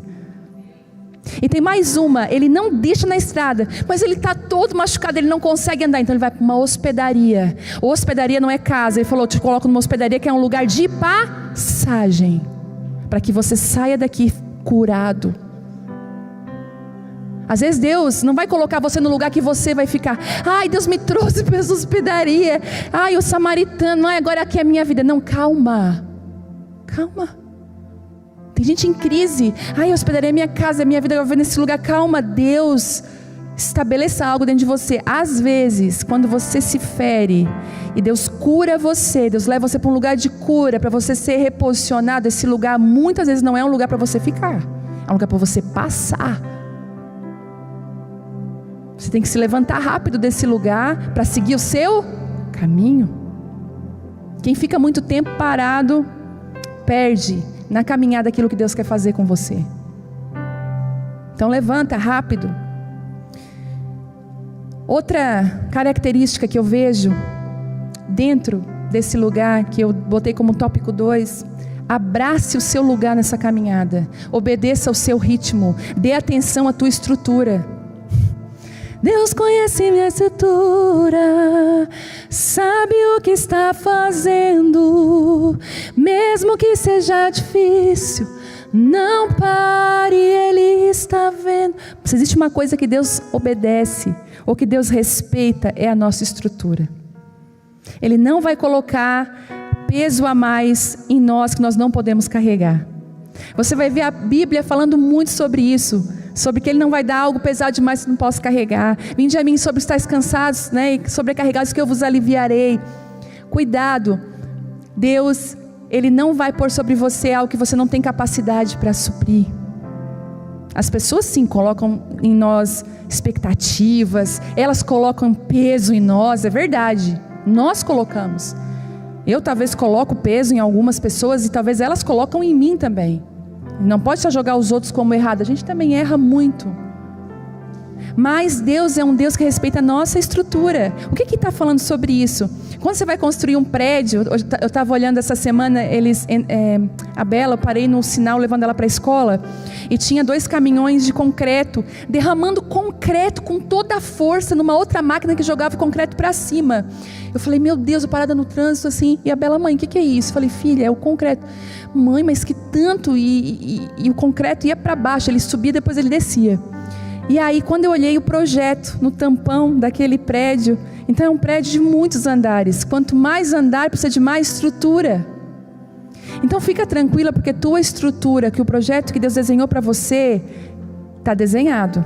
E tem mais uma, ele não deixa na estrada, mas ele está todo machucado, ele não consegue andar, então ele vai para uma hospedaria. Hospedaria não é casa, ele falou, te coloco numa hospedaria que é um lugar de passagem, para que você saia daqui curado. Às vezes Deus não vai colocar você no lugar que você vai ficar, ai, Deus me trouxe para essa hospedaria, ai, o samaritano, ai, agora aqui é a minha vida. Não, calma, calma. Tem gente em crise, ai, eu hospedaria a minha casa, a minha vida, eu vou nesse lugar. Calma, Deus estabeleça algo dentro de você. Às vezes, quando você se fere e Deus cura você, Deus leva você para um lugar de cura, para você ser reposicionado, esse lugar muitas vezes não é um lugar para você ficar, é um lugar para você passar. Você tem que se levantar rápido desse lugar para seguir o seu caminho. Quem fica muito tempo parado, perde na caminhada aquilo que Deus quer fazer com você. Então levanta rápido. Outra característica que eu vejo dentro desse lugar, que eu botei como tópico 2, abrace o seu lugar nessa caminhada, obedeça ao seu ritmo, dê atenção à tua estrutura. Deus conhece minha estrutura, sabe o que está fazendo, mesmo que seja difícil, não pare, Ele está vendo. Se existe uma coisa que Deus obedece, ou que Deus respeita, é a nossa estrutura. Ele não vai colocar peso a mais em nós que nós não podemos carregar. Você vai ver a Bíblia falando muito sobre isso, sobre que Ele não vai dar algo pesado demais que não possa carregar. Vinde a mim sobre estáis cansados, né, e sobrecarregados, que eu vos aliviarei. Cuidado, Deus, Ele não vai pôr sobre você algo que você não tem capacidade para suprir. As pessoas sim colocam em nós expectativas, elas colocam peso em nós, é verdade, nós colocamos. Eu talvez coloco peso em algumas pessoas e talvez elas colocam em mim também. Não pode só jogar os outros como errado, a gente também erra muito. Mas Deus é um Deus que respeita a nossa estrutura. O que está falando sobre isso? Quando você vai construir um prédio, eu estava olhando essa semana, a Bela, eu parei no sinal levando ela para a escola, e tinha 2 caminhões de concreto, derramando concreto com toda a força, numa outra máquina que jogava o concreto para cima. Eu falei, meu Deus, eu parada no trânsito assim, e a Bela, mãe, o que é isso? Eu falei, filha, é o concreto. Mãe, mas que tanto, e o concreto ia para baixo, ele subia, depois ele descia. E aí quando eu olhei o projeto no tampão daquele prédio, então é um prédio de muitos andares, quanto mais andar precisa de mais estrutura. Então fica tranquila, porque tua estrutura, que o projeto que Deus desenhou para você, está desenhado.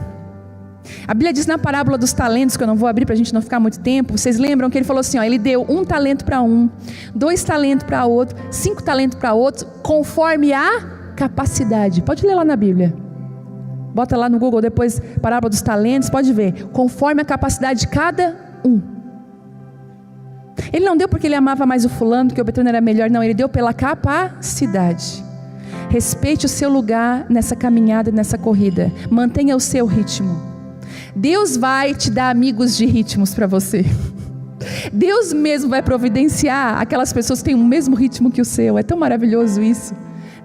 A Bíblia diz na parábola dos talentos, que eu não vou abrir para a gente não ficar muito tempo, vocês lembram que ele falou assim, ó, ele deu 1 talento para um, 2 talentos para outro, 5 talentos para outro, conforme a capacidade. Pode ler lá na Bíblia. Bota lá no Google depois, parábola dos talentos, pode ver. Conforme a capacidade de cada um. Ele não deu porque ele amava mais o fulano, que o Betânia era melhor. Não, ele deu pela capacidade. Respeite o seu lugar nessa caminhada, nessa corrida. Mantenha o seu ritmo. Deus vai te dar amigos de ritmos para você. Deus mesmo vai providenciar aquelas pessoas que têm o mesmo ritmo que o seu. É tão maravilhoso isso.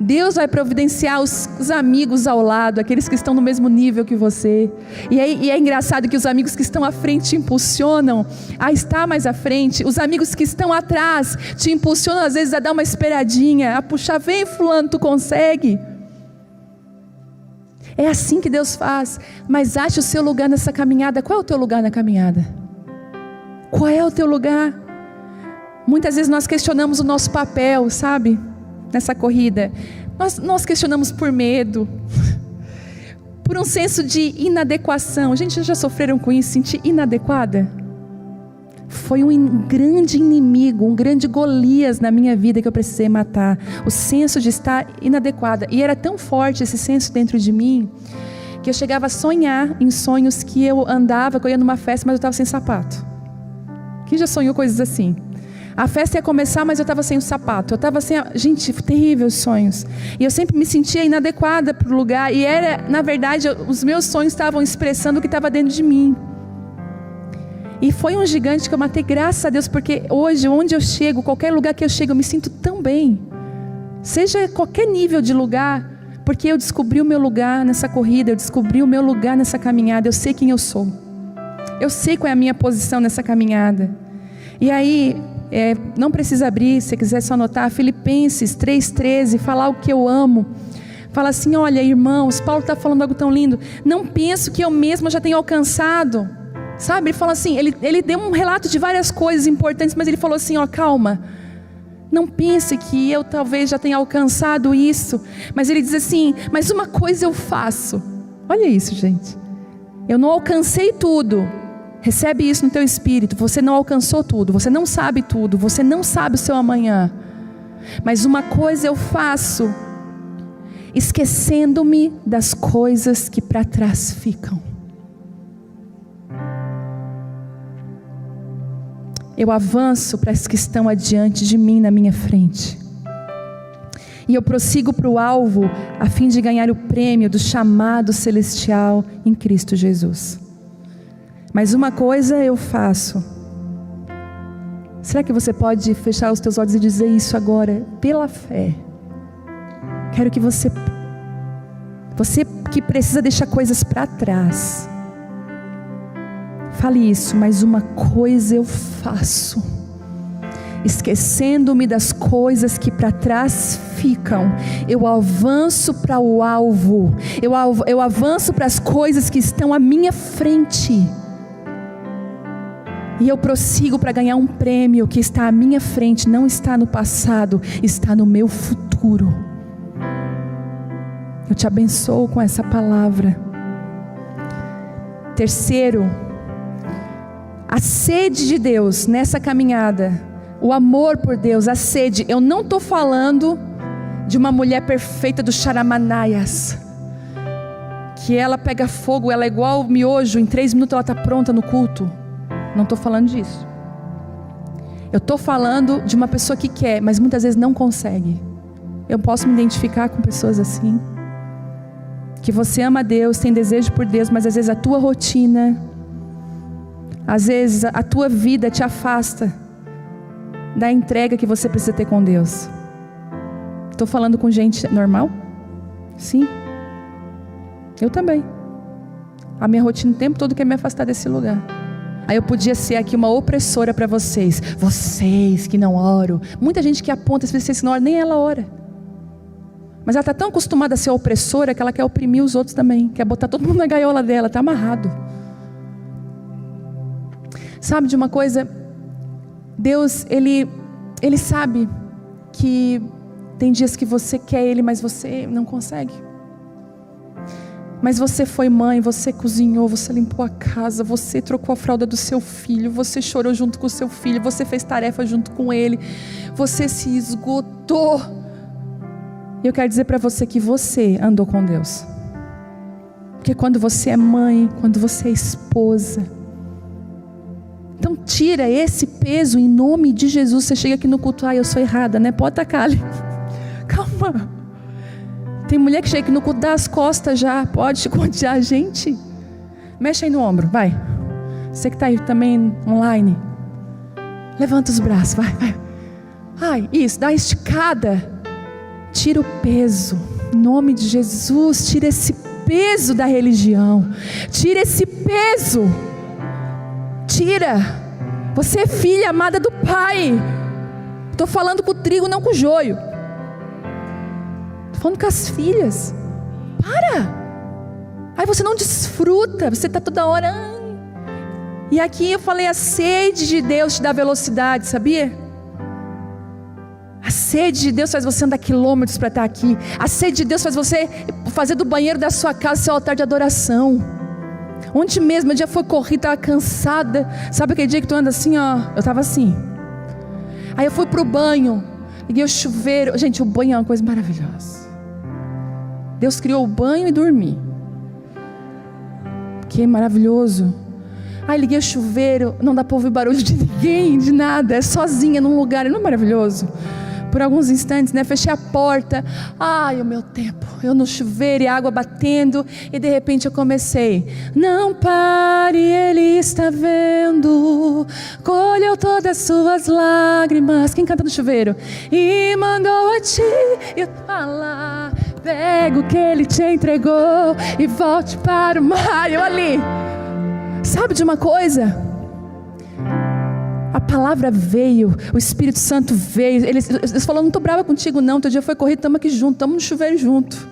Deus vai providenciar os amigos ao lado, aqueles que estão no mesmo nível que você. E é engraçado que os amigos que estão à frente te impulsionam a estar mais à frente. Os amigos que estão atrás te impulsionam às vezes a dar uma esperadinha, a puxar, vem fulano, tu consegue. É assim que Deus faz. Mas ache o seu lugar nessa caminhada. Qual é o teu lugar na caminhada? Qual é o teu lugar? Muitas vezes nós questionamos o nosso papel, sabe? Nessa corrida, nós questionamos por medo, por um senso de inadequação. Gente, já sofreram com isso, sentir inadequada? Foi um grande inimigo, um grande Golias na minha vida que eu precisei matar. O senso de estar inadequada. E era tão forte esse senso dentro de mim, que eu chegava a sonhar em sonhos que eu andava, que eu ia numa festa, mas eu estava sem sapato. Quem já sonhou coisas assim? A festa ia começar, mas eu estava sem o sapato. Eu estava sem... Gente, terríveis sonhos. E eu sempre me sentia inadequada para o lugar. E era, na verdade, os meus sonhos estavam expressando o que estava dentro de mim. E foi um gigante que eu matei, graças a Deus, porque hoje, onde eu chego, qualquer lugar que eu chego, eu me sinto tão bem. Seja qualquer nível de lugar, porque eu descobri o meu lugar nessa corrida, eu descobri o meu lugar nessa caminhada, eu sei quem eu sou. Eu sei qual é a minha posição nessa caminhada. E aí, não precisa abrir, se quiser só anotar, Filipenses 3,13, falar o que eu amo. Fala assim: olha, irmãos, Paulo está falando algo tão lindo. Não penso que eu mesmo já tenho alcançado. Sabe, ele fala assim, ele deu um relato de várias coisas importantes, mas ele falou assim: ó, calma. Não pense que eu talvez já tenha alcançado isso. Mas ele diz assim: mas uma coisa eu faço. Olha isso, gente. Eu não alcancei tudo. Recebe isso no teu espírito. Você não alcançou tudo. Você não sabe tudo. Você não sabe o seu amanhã. Mas uma coisa eu faço, esquecendo-me das coisas que para trás ficam. Eu avanço para as que estão adiante de mim, na minha frente. E eu prossigo para o alvo, a fim de ganhar o prêmio do chamado celestial em Cristo Jesus. Mas uma coisa eu faço. Será que você pode fechar os teus olhos e dizer isso agora? Pela fé. Quero que você que precisa deixar coisas para trás, fale isso. Mas uma coisa eu faço, esquecendo-me das coisas que para trás ficam, eu avanço para o alvo, eu avanço para as coisas que estão à minha frente, e eu prossigo para ganhar um prêmio que está à minha frente, não está no passado, está no meu futuro. Eu te abençoo com essa palavra. Terceiro, a sede de Deus nessa caminhada, o amor por Deus, a sede. Eu não estou falando de uma mulher perfeita do Charamanaias, que ela pega fogo, ela é igual miojo, em 3 minutos ela está pronta no culto. Não estou falando disso. Eu estou falando de uma pessoa que quer, mas muitas vezes não consegue. Eu posso me identificar com pessoas assim, que você ama Deus, tem desejo por Deus, mas às vezes a tua rotina, às vezes a tua vida te afasta da entrega que você precisa ter com Deus. Estou falando com gente normal? Sim. Eu também. A minha rotina o tempo todo quer me afastar desse lugar. Aí eu podia ser aqui uma opressora para vocês. Vocês que não oram. Muita gente que aponta, se vocês não oram, nem ela ora. Mas ela está tão acostumada a ser opressora que ela quer oprimir os outros também. Quer botar todo mundo na gaiola dela, está amarrado. Sabe de uma coisa? Deus, Ele sabe que tem dias que você quer Ele, mas você não consegue. Mas você foi mãe, você cozinhou, você limpou a casa, você trocou a fralda do seu filho, você chorou junto com o seu filho, você fez tarefa junto com ele, você se esgotou. E eu quero dizer para você que você andou com Deus. Porque quando você é mãe, quando você é esposa, então tira esse peso em nome de Jesus. Você chega aqui no culto, eu sou errada, né? Pode tacar ali. Calma. Tem mulher que chega aqui no culto, dá as costas já. Pode chicotear a gente. Mexe aí no ombro, vai. Você que está aí também online, levanta os braços, vai. Ai, isso, dá uma esticada. Tira o peso, em nome de Jesus. Tira esse peso da religião. Tira esse peso. Tira. Você é filha amada do Pai. Estou falando com o trigo, não com o joio. Estou falando com as filhas. Para. Aí você não desfruta. Você está toda hora. E aqui eu falei, a sede de Deus te dá velocidade, sabia? A sede de Deus faz você andar quilômetros para estar aqui. A sede de Deus faz você fazer do banheiro da sua casa seu altar de adoração. Ontem mesmo, o dia foi corrido, estava cansada. Sabe aquele dia que tu anda assim, ó? Eu estava assim. Aí eu fui para o banho, liguei o chuveiro. Gente, o banho é uma coisa maravilhosa. Deus criou o banho e dormir. Que maravilhoso. Aí liguei o chuveiro, não dá para ouvir barulho de ninguém, de nada. É sozinha num lugar, não é maravilhoso? por alguns instantes, né? Fechei a porta. Ai, o meu tempo. Eu no chuveiro e a água batendo. E de repente eu comecei. Não pare, Ele está vendo. Colheu todas as suas lágrimas. Quem canta no chuveiro? E mandou a ti e falar. Pega o que Ele te entregou e volte para o mar. Eu ali. Sabe de uma coisa? A palavra veio, o Espírito Santo veio. Eles falaram, não estou brava contigo não, teu dia foi corrido, estamos aqui juntos, estamos no chuveiro junto.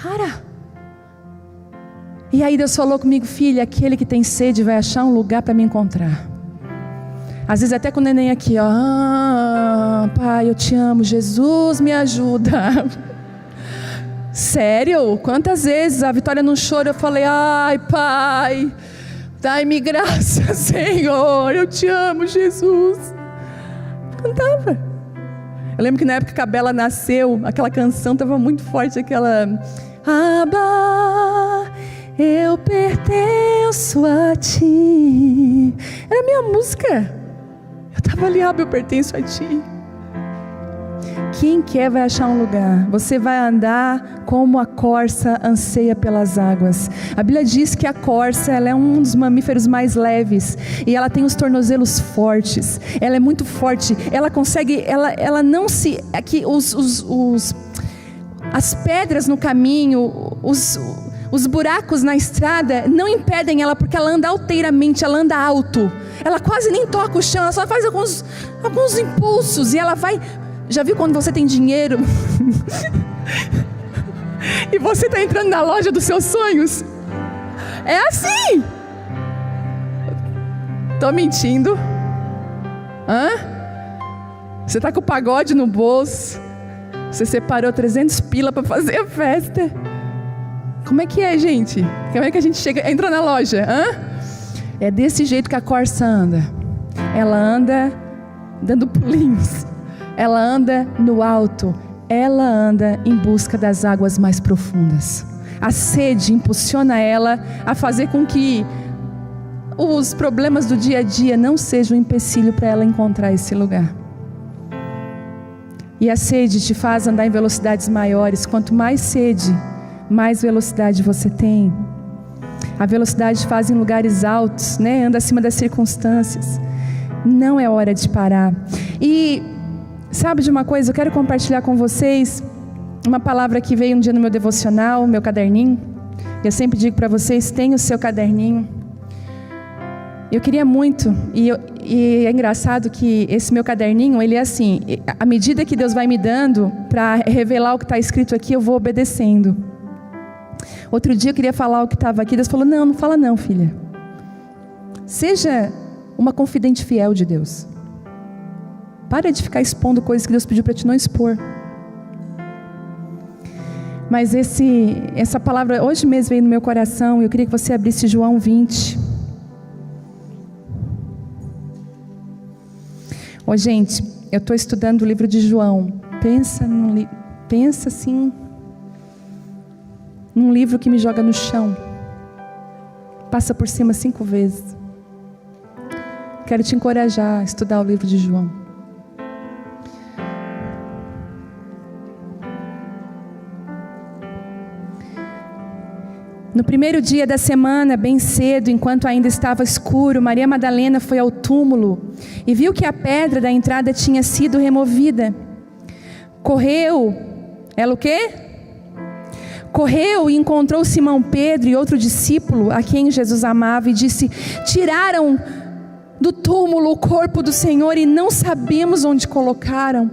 Para. E aí Deus falou comigo, filha, aquele que tem sede vai achar um lugar para me encontrar. Às vezes até com o neném aqui, ó. Pai, eu te amo, Jesus me ajuda. Sério? Quantas vezes a Vitória não chora, eu falei, ai pai, dai-me graça, Senhor, eu te amo, Jesus. Cantava. Eu lembro que na época que a Bela nasceu, aquela canção estava muito forte, aquela Abba, eu pertenço a ti. Era a minha música. Eu estava ali, Abba, eu pertenço a ti. Quem quer vai achar um lugar. Você vai andar como a corça anseia pelas águas. A Bíblia diz que a corça, ela é um dos mamíferos mais leves. E ela tem os tornozelos fortes. Ela é muito forte. Ela consegue, ela não se... Aqui, as pedras no caminho, os buracos na estrada não impedem ela, porque ela anda alteiramente, ela anda alto. Ela quase nem toca o chão, ela só faz alguns impulsos. E ela vai... Já viu quando você tem dinheiro e você está entrando na loja dos seus sonhos? É assim. Estou mentindo? Hã? Você está com o pagode no bolso, você separou 300 pila para fazer a festa. Como é que é, gente? Como é que a gente entra na loja? Hã? É desse jeito que a corça anda. Ela anda dando pulinhos. Ela anda no alto, ela anda em busca das águas mais profundas. A sede impulsiona ela a fazer com que os problemas do dia a dia não sejam um empecilho para ela encontrar esse lugar. E a sede te faz andar em velocidades maiores. Quanto mais sede, mais velocidade você tem. A velocidade te faz em lugares altos, né? Anda acima das circunstâncias. Não é hora de parar. E sabe de uma coisa? Eu quero compartilhar com vocês uma palavra que veio um dia no meu devocional, meu caderninho. Eu sempre digo para vocês, tenha o seu caderninho. Eu queria muito, e é engraçado que esse meu caderninho, ele é assim, à medida que Deus vai me dando para revelar o que está escrito aqui, eu vou obedecendo. Outro dia eu queria falar o que estava aqui, Deus falou, não fala não, filha. Seja uma confidente fiel de Deus. Para de ficar expondo coisas que Deus pediu para te não expor. Mas essa palavra hoje mesmo veio no meu coração. E eu queria que você abrisse João 20. Gente, eu estou estudando o livro de João. Pensa assim, num livro que me joga no chão. Passa por cima 5 vezes. Quero te encorajar a estudar o livro de João. No primeiro dia da semana, bem cedo, enquanto ainda estava escuro, Maria Madalena foi ao túmulo e viu que a pedra da entrada tinha sido removida. Correu, ela o quê? Correu e encontrou Simão Pedro e outro discípulo a quem Jesus amava e disse, tiraram do túmulo o corpo do Senhor e não sabemos onde colocaram.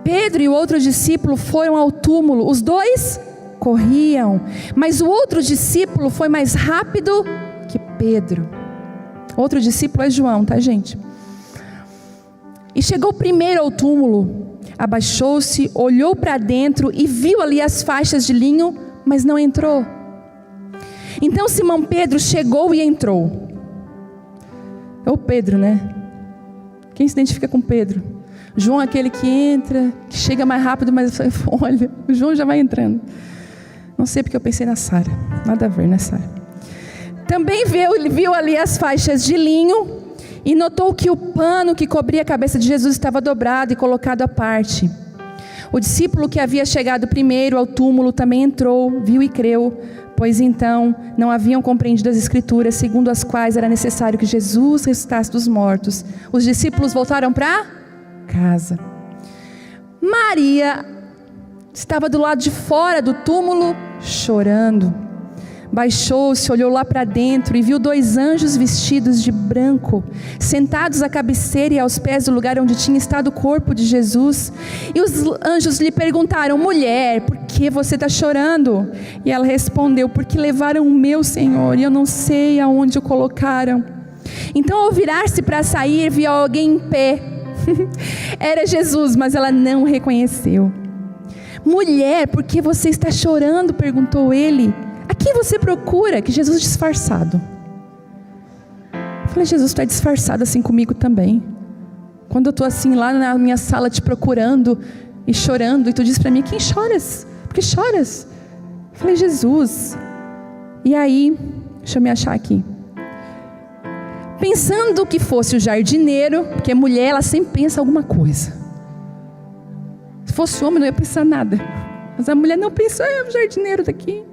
Pedro e o outro discípulo foram ao túmulo, os dois corriam, mas o outro discípulo foi mais rápido que Pedro. Outro discípulo é João, tá, gente? E chegou primeiro ao túmulo, abaixou-se, olhou para dentro e viu ali as faixas de linho, mas não entrou. Então Simão Pedro chegou e entrou. É o Pedro, né? Quem se identifica com Pedro? João é aquele que entra, que chega mais rápido, mas olha, o João já vai entrando. Não sei porque eu pensei na Sara. Nada a ver, né, Sara? Também viu ali as faixas de linho e notou que o pano que cobria a cabeça de Jesus estava dobrado e colocado à parte. O discípulo que havia chegado primeiro ao túmulo também entrou, viu e creu, pois então não haviam compreendido as Escrituras, segundo as quais era necessário que Jesus ressuscitasse dos mortos. Os discípulos voltaram para casa. Maria estava do lado de fora do túmulo, chorando. Baixou-se, olhou lá para dentro e viu 2 anjos vestidos de branco, sentados à cabeceira e aos pés do lugar onde tinha estado o corpo de Jesus. E os anjos lhe perguntaram: mulher, por que você está chorando? E ela respondeu: porque levaram o meu Senhor e eu não sei aonde o colocaram. Então, ao virar-se para sair, viu alguém em pé. Era Jesus, mas ela não o reconheceu. Mulher, por que você está chorando? Perguntou ele. A quem você procura? Que Jesus disfarçado. Eu falei: Jesus, tu é disfarçado assim comigo também. Quando eu estou assim lá na minha sala te procurando e chorando, e tu diz para mim: quem choras? Por que choras? Eu falei: Jesus. E aí, deixa eu me achar aqui. Pensando que fosse o jardineiro, porque mulher, ela sempre pensa alguma coisa. Se fosse homem, não ia pensar nada. Mas a mulher não pensou: é o jardineiro daqui.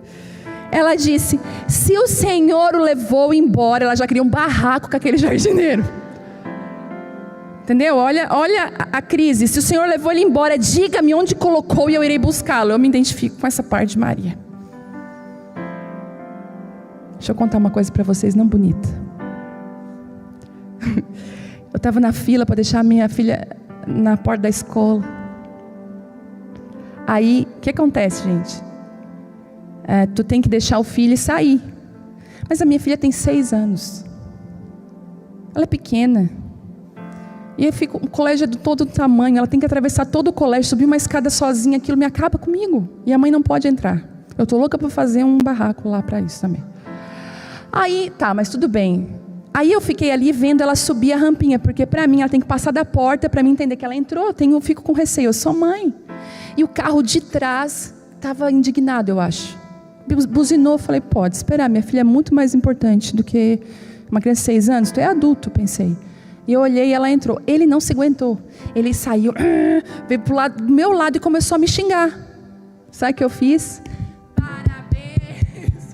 Ela disse: se o Senhor o levou embora, ela já queria um barraco com aquele jardineiro. Entendeu? Olha a crise. Se o Senhor levou ele embora, diga-me onde colocou e eu irei buscá-lo. Eu me identifico com essa parte de Maria. Deixa eu contar uma coisa para vocês, não bonita. Eu estava na fila para deixar a minha filha na porta da escola. Aí, o que acontece, gente? Tu tem que deixar o filho sair. Mas a minha filha tem 6 anos. Ela é pequena. E eu fico, o colégio é de todo tamanho. Ela tem que atravessar todo o colégio, subir uma escada sozinha. Aquilo me acaba comigo. E a mãe não pode entrar. Eu estou louca para fazer um barraco lá para isso também. Aí, tá, mas tudo bem. Aí eu fiquei ali vendo ela subir a rampinha. Porque para mim, ela tem que passar da porta para mim entender que ela entrou. Eu fico com receio, eu sou mãe. E o carro de trás estava indignado, eu acho. Buzinou, falei: pode esperar, minha filha é muito mais importante do que uma criança de 6 anos, tu é adulto, pensei. E eu olhei e ela entrou. Ele não se aguentou, ele saiu, veio do meu lado e começou a me xingar. Sabe o que eu fiz? Parabéns.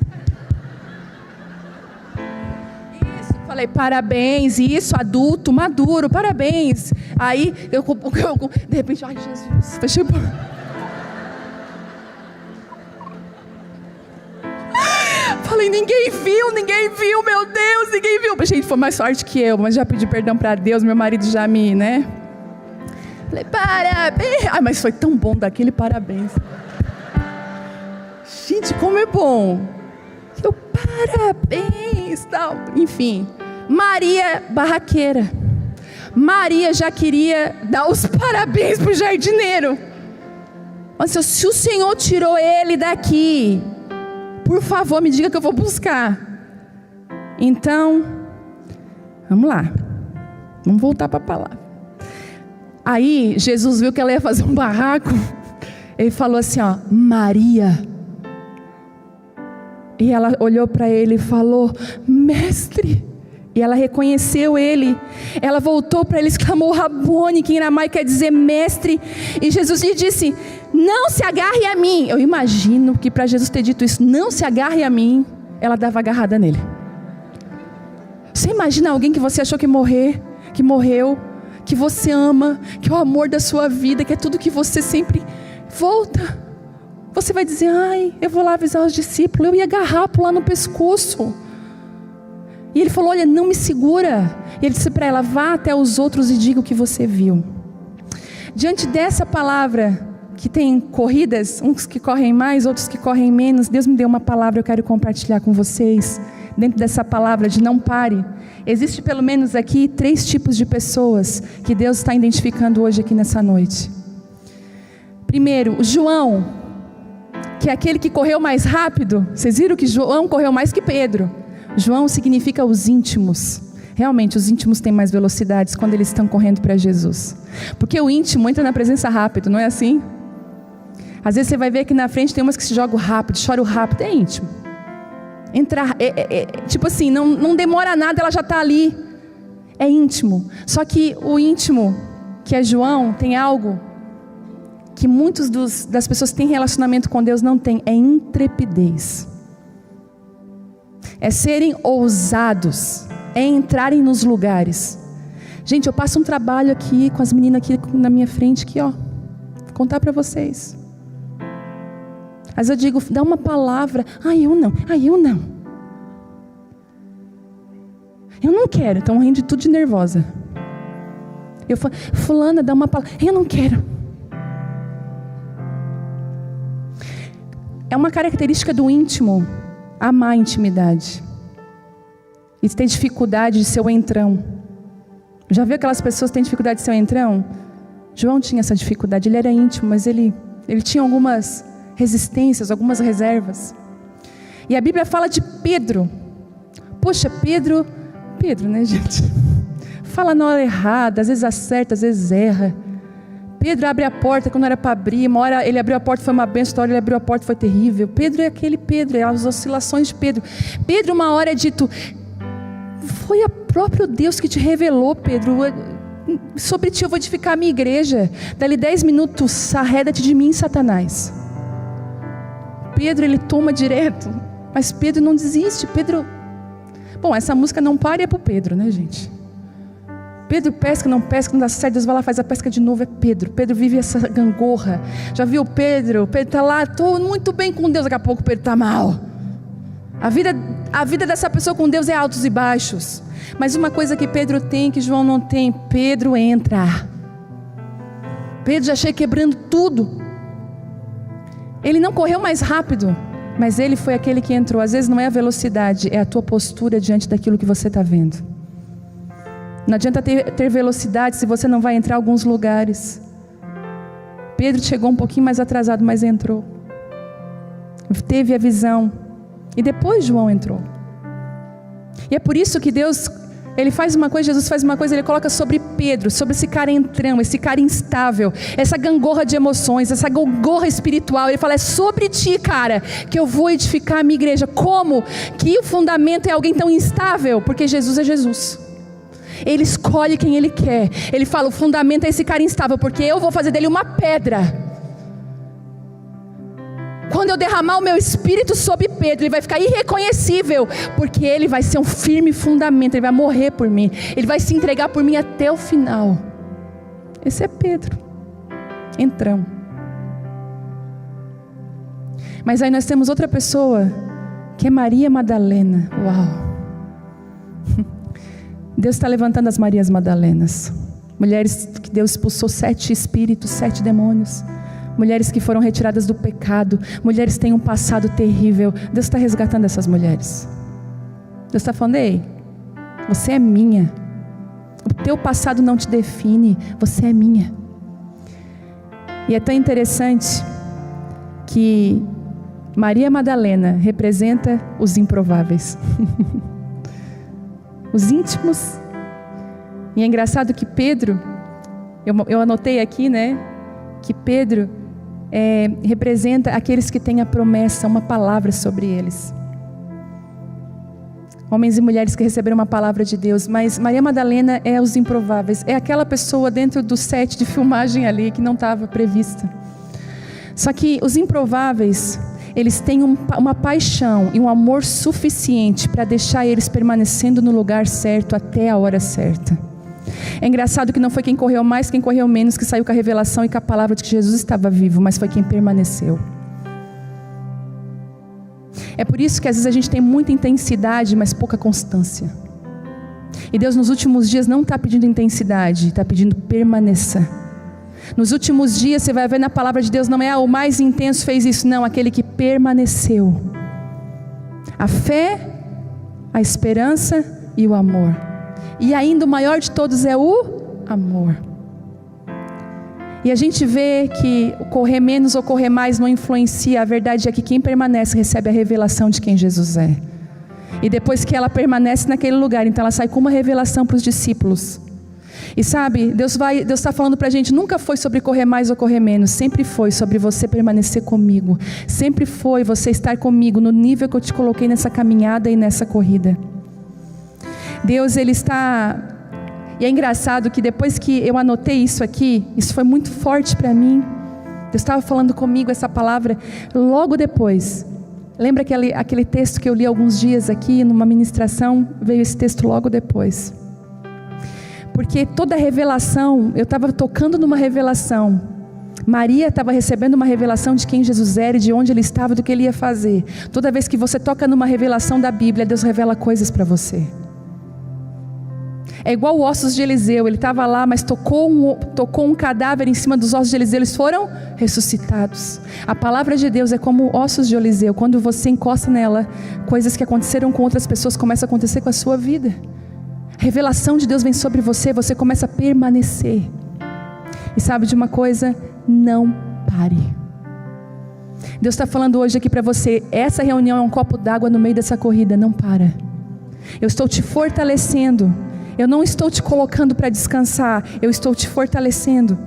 Isso, falei: parabéns, isso, adulto, maduro, parabéns. Aí, eu de repente, ai Jesus, fechei o porta. Falei: ninguém viu, meu Deus, ninguém viu. Gente, foi mais forte que eu, mas já pedi perdão para Deus, meu marido já me, né? Falei: parabéns. Ai, mas foi tão bom daquele parabéns. Gente, como é bom. Eu, parabéns, tal. Enfim, Maria barraqueira. Maria já queria dar os parabéns pro jardineiro. Mas se o Senhor tirou ele daqui, por favor, me diga que eu vou buscar. Então, vamos lá. Vamos voltar para a palavra. Aí, Jesus viu que ela ia fazer um barraco. Ele falou assim, ó: Maria. E ela olhou para ele e falou: mestre. E ela reconheceu ele. Ela voltou para ele e exclamou: Rabone, que em aramaico quer dizer mestre. E Jesus lhe disse: não se agarre a mim. Eu imagino que para Jesus ter dito isso, não se agarre a mim, ela dava agarrada nele. Você imagina alguém que você achou que morreu, que você ama, que é o amor da sua vida, que é tudo que você sempre volta. Você vai dizer: ai, eu vou lá avisar os discípulos. Eu ia agarrar, pular no pescoço. E ele falou: olha, não me segura. E ele disse para ela: vá até os outros e diga o que você viu. Diante dessa palavra, que tem corridas, uns que correm mais, outros que correm menos, Deus me deu uma palavra, eu quero compartilhar com vocês. Dentro dessa palavra de não pare, existe pelo menos aqui 3 tipos de pessoas que Deus está identificando hoje aqui nessa noite. Primeiro, o João, que é aquele que correu mais rápido. Vocês viram que João correu mais que Pedro. João significa os íntimos. Realmente, os íntimos têm mais velocidades quando eles estão correndo para Jesus. Porque o íntimo entra na presença rápido, não é assim? Às vezes você vai ver que na frente tem umas que se jogam rápido, choram rápido, é íntimo. Entrar, tipo assim, não demora nada, ela já está ali. É íntimo. Só que o íntimo, que é João, tem algo que muitos das pessoas que têm relacionamento com Deus não têm. É intrepidez. É serem ousados. É entrarem nos lugares. Gente, eu passo um trabalho aqui com as meninas aqui na minha frente, aqui, ó. Vou contar para vocês. Às vezes eu digo, dá uma palavra. Eu não. Eu não quero. Estão rindo de tudo de nervosa. Eu falo, fulana, dá uma palavra. Eu não quero. É uma característica do íntimo, amar a intimidade. E ter dificuldade de ser o entrão. Já viu aquelas pessoas que têm dificuldade de ser o entrão? João tinha essa dificuldade. Ele era íntimo, mas ele tinha algumas resistências, algumas reservas. E a Bíblia fala de Pedro. Poxa, Pedro, né, gente? Fala na hora errada, às vezes acerta, às vezes erra. Pedro abre a porta quando era para abrir. Uma hora ele abriu a porta, foi uma benção. Outra hora ele abriu a porta, foi terrível. Pedro é aquele Pedro, é as oscilações de Pedro. Pedro, uma hora é dito, foi o próprio Deus que te revelou, Pedro. Sobre ti eu vou edificar a minha igreja. Dali 10 minutos, arreda-te de mim, Satanás. Pedro, ele toma direto. Mas Pedro não desiste. Bom, essa música não para é pro Pedro, né, gente? Pedro pesca, não dá certo, Deus vai lá, faz a pesca de novo, é Pedro. Pedro vive essa gangorra. Já viu o Pedro? Pedro está lá, estou muito bem com Deus, daqui a pouco o Pedro está mal. A vida dessa pessoa com Deus é altos e baixos. Mas uma coisa que Pedro tem, que João não tem, Pedro entra. Pedro já chega quebrando tudo. Ele não correu mais rápido, mas ele foi aquele que entrou. Às vezes não é a velocidade, é a tua postura diante daquilo que você está vendo. Não adianta ter velocidade se você não vai entrar em alguns lugares. Pedro chegou um pouquinho mais atrasado, mas entrou. Teve a visão. E depois João entrou. E é por isso que Deus, Ele faz uma coisa, Jesus faz uma coisa, Ele coloca sobre Pedro, sobre esse cara entrão, esse cara instável, essa gangorra de emoções, essa gangorra espiritual. Ele fala, é sobre ti, cara, que eu vou edificar a minha igreja. Como? Que o fundamento é alguém tão instável? Porque Jesus é Jesus. Ele escolhe quem Ele quer. Ele fala, o fundamento é esse cara instável, porque eu vou fazer dele uma pedra. Quando eu derramar o meu espírito sobre Pedro, ele vai ficar irreconhecível, porque ele vai ser um firme fundamento. Ele vai morrer por mim, ele vai se entregar por mim até o final. Esse é Pedro, entrão. Mas aí nós temos outra pessoa, que é Maria Madalena. Uau! Deus está levantando as Marias Madalenas, mulheres que Deus expulsou 7 espíritos, 7 demônios, mulheres que foram retiradas do pecado, mulheres que têm um passado terrível. Deus está resgatando essas mulheres. Deus está falando, ei, você é minha, o teu passado não te define, você é minha. E é tão interessante que Maria Madalena representa os improváveis. Os íntimos. E é engraçado que Pedro, eu anotei aqui, né, que Pedro representa aqueles que têm a promessa, uma palavra sobre eles. Homens e mulheres que receberam uma palavra de Deus. Mas Maria Madalena é os improváveis. É aquela pessoa dentro do set de filmagem ali que não estava prevista. Só que os improváveis, eles têm uma paixão e um amor suficiente para deixar eles permanecendo no lugar certo até a hora certa. É engraçado que não foi quem correu mais, quem correu menos, que saiu com a revelação e com a palavra de que Jesus estava vivo, mas foi quem permaneceu. É por isso que às vezes a gente tem muita intensidade, mas pouca constância. E Deus nos últimos dias não está pedindo intensidade, está pedindo permaneça. Nos últimos dias você vai ver na palavra de Deus, não é o mais intenso fez isso, não, aquele que permaneceu. A fé, a esperança e o amor. E ainda o maior de todos é o amor. E a gente vê que correr menos ou correr mais não influencia. A verdade é que quem permanece recebe a revelação de quem Jesus é. E depois que ela permanece naquele lugar, então ela sai com uma revelação para os discípulos. E sabe, Deus está falando para a gente, nunca foi sobre correr mais ou correr menos, sempre foi sobre você permanecer comigo, sempre foi você estar comigo no nível que eu te coloquei nessa caminhada e nessa corrida. Deus, Ele está E é engraçado que depois que eu anotei isso aqui, isso foi muito forte para mim. Deus estava falando comigo essa palavra logo depois. Lembra aquele texto que eu li alguns dias aqui numa ministração? Veio esse texto logo depois. Porque toda revelação, eu estava tocando numa revelação. Maria estava recebendo uma revelação de quem Jesus era, de onde Ele estava, do que Ele ia fazer. Toda vez que você toca numa revelação da Bíblia, Deus revela coisas para você. É igual os ossos de Eliseu. Ele estava lá, mas tocou um cadáver em cima dos ossos de Eliseu. Eles foram ressuscitados. A palavra de Deus é como ossos de Eliseu. Quando você encosta nela, coisas que aconteceram com outras pessoas começam a acontecer com a sua vida. A revelação de Deus vem sobre você, você começa a permanecer. E sabe de uma coisa? Não pare. Deus está falando hoje aqui para você, essa reunião é um copo d'água no meio dessa corrida. Não para. Eu estou te fortalecendo. Eu não estou te colocando para descansar, eu estou te fortalecendo.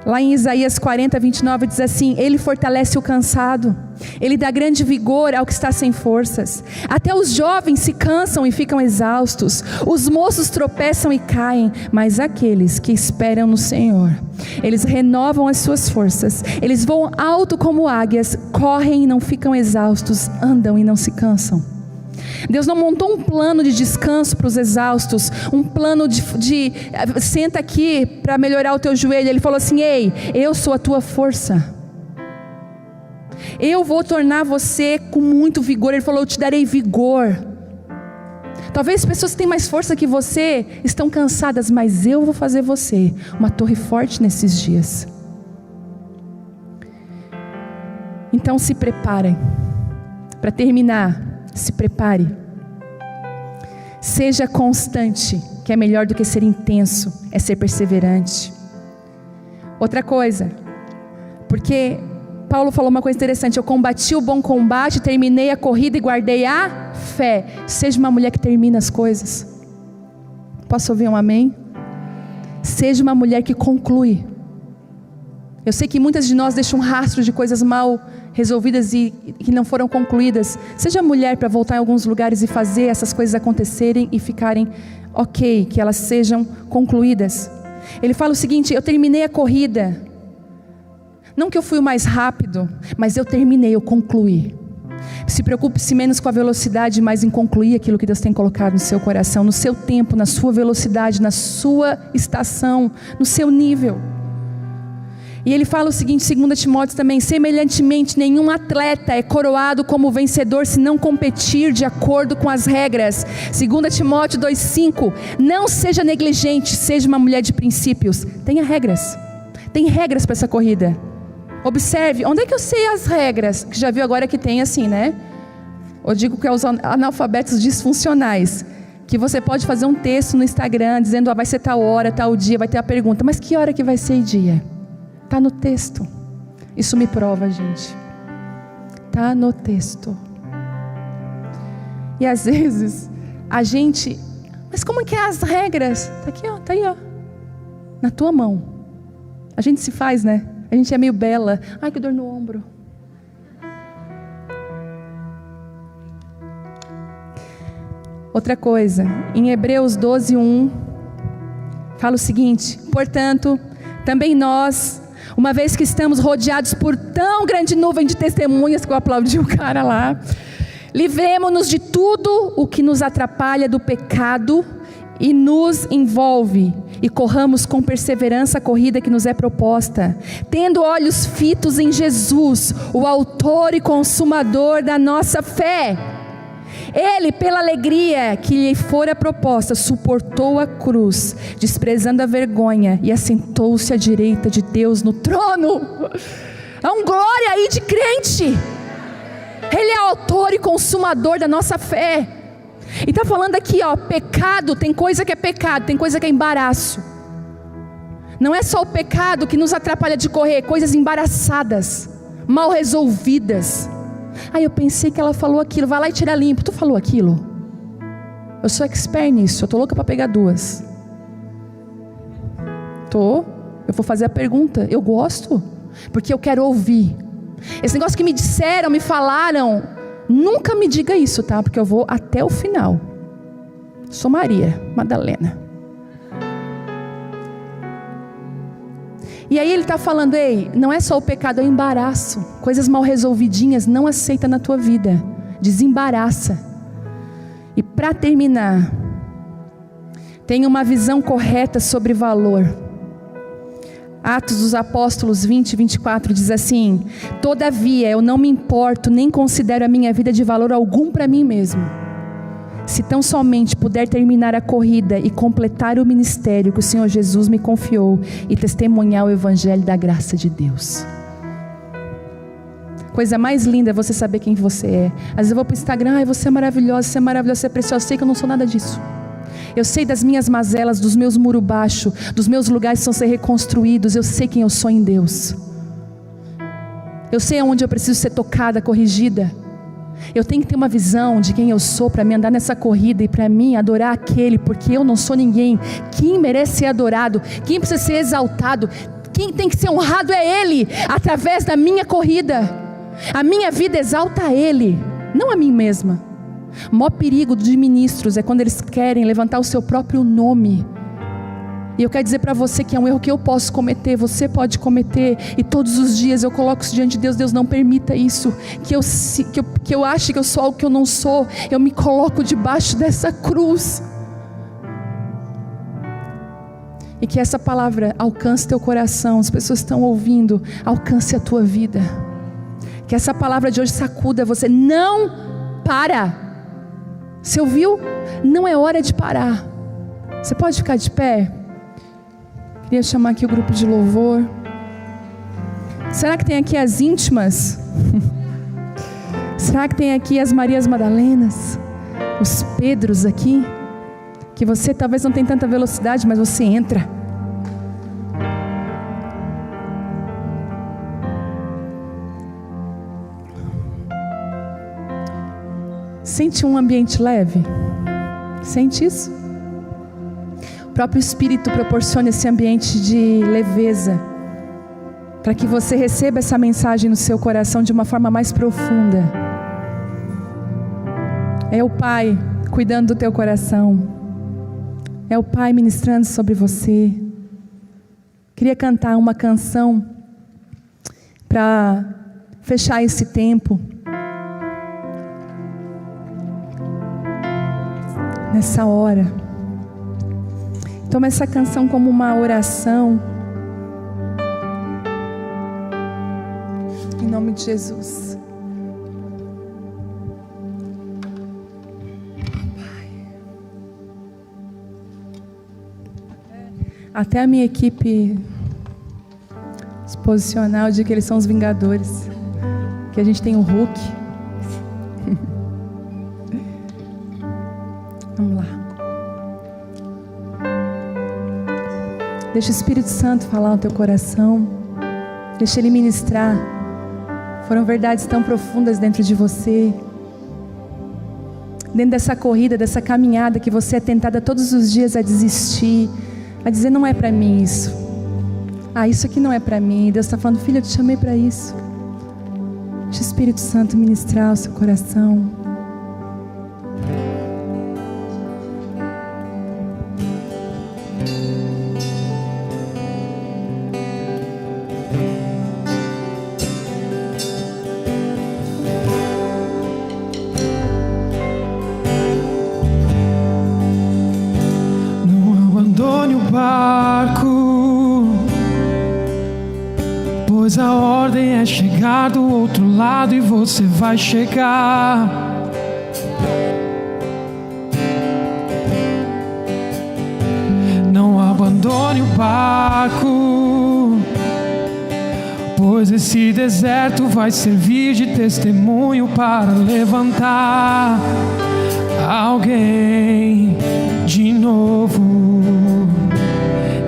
Lá em Isaías 40, 29 diz assim: Ele fortalece o cansado, Ele dá grande vigor ao que está sem forças. Até os jovens se cansam e ficam exaustos, os moços tropeçam e caem, mas aqueles que esperam no Senhor, eles renovam as suas forças, eles voam alto como águias, correm e não ficam exaustos, andam e não se cansam. Deus não montou um plano de descanso para os exaustos, um plano de senta aqui para melhorar o teu joelho. Ele falou assim: ei, eu sou a tua força, eu vou tornar você com muito vigor. Ele falou: eu te darei vigor. Talvez pessoas que têm mais força que você estão cansadas, mas eu vou fazer você uma torre forte nesses dias. Então se preparem. Para terminar, se prepare. Seja constante, que é melhor do que ser intenso, é ser perseverante. Outra coisa, porque Paulo falou uma coisa interessante: eu combati o bom combate, terminei a corrida e guardei a fé. Seja uma mulher que termina as coisas. Posso ouvir um amém? Seja uma mulher que conclui. Eu sei que muitas de nós deixam um rastro de coisas mal resolvidas e que não foram concluídas. Seja mulher para voltar em alguns lugares e fazer essas coisas acontecerem e ficarem ok, que elas sejam concluídas. Ele fala o seguinte: eu terminei a corrida. Não que eu fui o mais rápido, mas eu terminei, eu concluí. Se preocupe-se menos com a velocidade, mais em concluir aquilo que Deus tem colocado no seu coração, no seu tempo, na sua velocidade, na sua estação, no seu nível. E ele fala o seguinte, 2 Timóteo também: semelhantemente, nenhum atleta é coroado como vencedor se não competir de acordo com as regras. 2 Timóteo 2,5: não seja negligente, seja uma mulher de princípios. Tenha regras. Tem regras para essa corrida. Observe, onde é que eu sei as regras? Que já viu agora que tem assim, né? Eu digo que é os analfabetos disfuncionais. Que você pode fazer um texto no Instagram dizendo: vai ser tal hora, tal dia, vai ter a pergunta. Mas que hora que vai ser e dia? Está no texto. Isso me prova, gente. Está no texto. E às vezes a gente: mas como que é as regras? Está aqui, ó, está aí, ó, na tua mão. A gente se faz, né? A gente é meio bela. Ai, que dor no ombro. Outra coisa, em Hebreus 12:1 fala o seguinte: portanto, também nós, uma vez que estamos rodeados por tão grande nuvem de testemunhas, que eu aplaudi o cara lá, livremo-nos de tudo o que nos atrapalha do pecado e nos envolve, e corramos com perseverança a corrida que nos é proposta, tendo olhos fitos em Jesus, o autor e consumador da nossa fé. Ele, pela alegria que lhe fora proposta, suportou a cruz, desprezando a vergonha, e assentou-se à direita de Deus no trono. Há um glória aí de crente. Ele é autor e consumador da nossa fé. E está falando aqui, ó, pecado, tem coisa que é pecado, tem coisa que é embaraço. Não é só o pecado que nos atrapalha de correr, coisas embaraçadas, mal resolvidas. Eu pensei que ela falou aquilo, vai lá e tira limpo. Tu falou aquilo? Eu sou expert nisso, eu tô louca para pegar 2. Eu vou fazer a pergunta, eu gosto, porque eu quero ouvir. Esse negócio que me disseram, me falaram, nunca me diga isso, tá? Porque eu vou até o final. Sou Maria Madalena. E aí ele está falando, ei, não é só o pecado, é o embaraço. Coisas mal resolvidinhas, não aceita na tua vida. Desembaraça. E para terminar, tenha uma visão correta sobre valor. Atos dos Apóstolos 20, 24 diz assim: todavia eu não me importo, nem considero a minha vida de valor algum para mim mesmo, se tão somente puder terminar a corrida e completar o ministério que o Senhor Jesus me confiou e testemunhar o evangelho da graça de Deus. Coisa mais linda é você saber quem você é. Às vezes eu vou para o Instagram, ai, você é maravilhosa, você é maravilhosa, você é preciosa. Eu sei que eu não sou nada disso. Eu sei das minhas mazelas, dos meus muros baixos, dos meus lugares que precisam ser reconstruídos. Eu sei quem eu sou em Deus. Eu sei aonde eu preciso ser tocada, corrigida. Eu tenho que ter uma visão de quem eu sou para me andar nessa corrida e para mim adorar aquele, porque eu não sou ninguém. Quem merece ser adorado, quem precisa ser exaltado, quem tem que ser honrado é Ele, através da minha corrida. A minha vida exalta a Ele, não a mim mesma. O maior perigo de ministros é quando eles querem levantar o seu próprio nome. E eu quero dizer para você que é um erro que eu posso cometer, você pode cometer, e todos os dias eu coloco isso diante de Deus. Deus, não permita isso, que eu ache que eu sou algo que eu não sou. Eu me coloco debaixo dessa cruz, e que essa palavra alcance teu coração. As pessoas estão ouvindo, alcance a tua vida, que essa palavra de hoje sacuda você. Não para. Você ouviu? Não é hora de parar. Você pode ficar de pé? Queria chamar aqui o grupo de louvor. Será que tem aqui as íntimas? Será que tem aqui as Marias Madalenas? Os Pedros aqui? Que você talvez não tenha tanta velocidade, mas você entra. Sente um ambiente leve? Sente isso? O próprio Espírito proporciona esse ambiente de leveza, para que você receba essa mensagem no seu coração de uma forma mais profunda. É o Pai cuidando do teu coração. É o Pai ministrando sobre você. Queria cantar uma canção para fechar esse tempo. Nessa hora, toma essa canção como uma oração, em nome de Jesus. Até a minha equipe exposicional diz que eles são os vingadores, que a gente tem o Hulk. Vamos lá. Deixa o Espírito Santo falar no teu coração. Deixa Ele ministrar. Foram verdades tão profundas dentro de você. Dentro dessa corrida, dessa caminhada que você é tentada todos os dias a desistir, a dizer, não é para mim isso. Isso aqui não é para mim. Deus está falando, filha, eu te chamei para isso. Deixa o Espírito Santo ministrar o seu coração. Pois a ordem é chegar do outro lado e você vai chegar. Não abandone o barco, pois esse deserto vai servir de testemunho para levantar alguém de novo.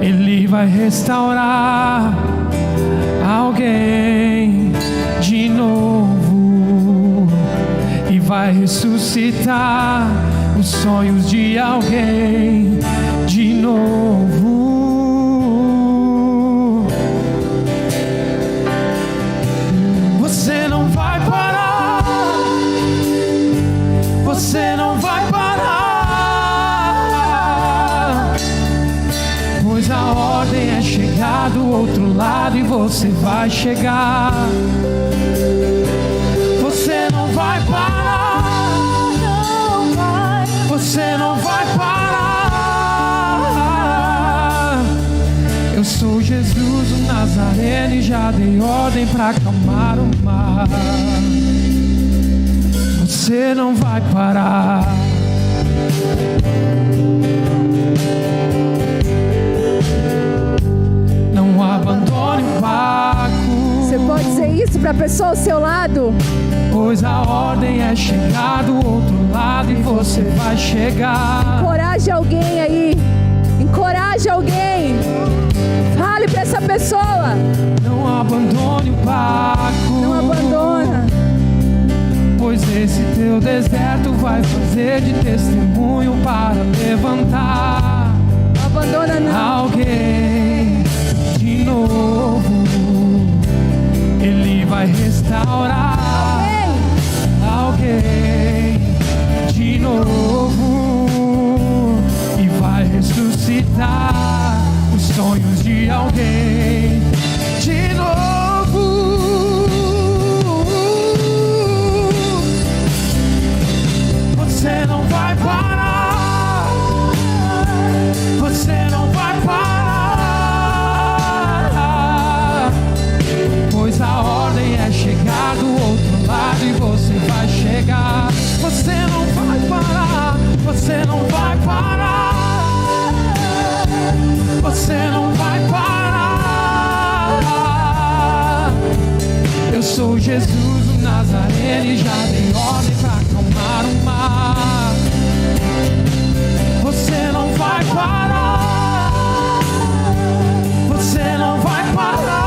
Ele vai restaurar alguém de novo e vai ressuscitar os sonhos de alguém de novo. Você não vai parar, você não vai parar, você vai chegar. Você não vai parar, não vai. Você não vai parar. Eu sou Jesus o Nazareno e já dei ordem pra acalmar o mar. Você não vai parar. Não abandone o barco. Você pode dizer isso para a pessoa ao seu lado? Pois a ordem é chegar do outro lado e você vai chegar. Encoraje alguém aí. Encoraje alguém. Fale para essa pessoa. Não abandone o barco. Não abandona. Pois esse teu deserto vai fazer de testemunho para levantar. Não abandona não. Alguém de novo. Ele vai restaurar. Alguém de novo. E vai ressuscitar os sonhos de alguém de novo. Você não vai parar. Você não vai parar. Pois a ordem é chegar do outro lado e você vai chegar. Você não vai parar. Você não vai parar. Você não vai parar. Eu sou Jesus o Nazareno e já dei ordem pra acalmar o mar. Você não vai parar. Você não vai parar.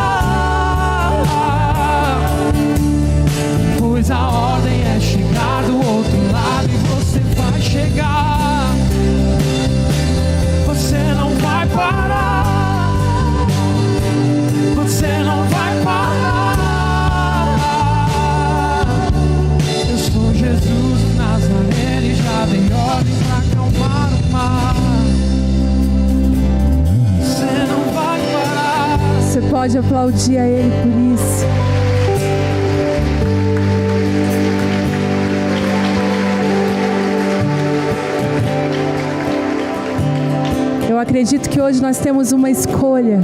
Pois a ordem é chegar do outro lado e você vai chegar. Você não vai parar. Você não vai parar. Eu sou Jesus o Nazareno e já dei ordem pra acalmar o mar. Você não vai parar. Você pode aplaudir a Ele por isso. Eu acredito que hoje nós temos uma escolha.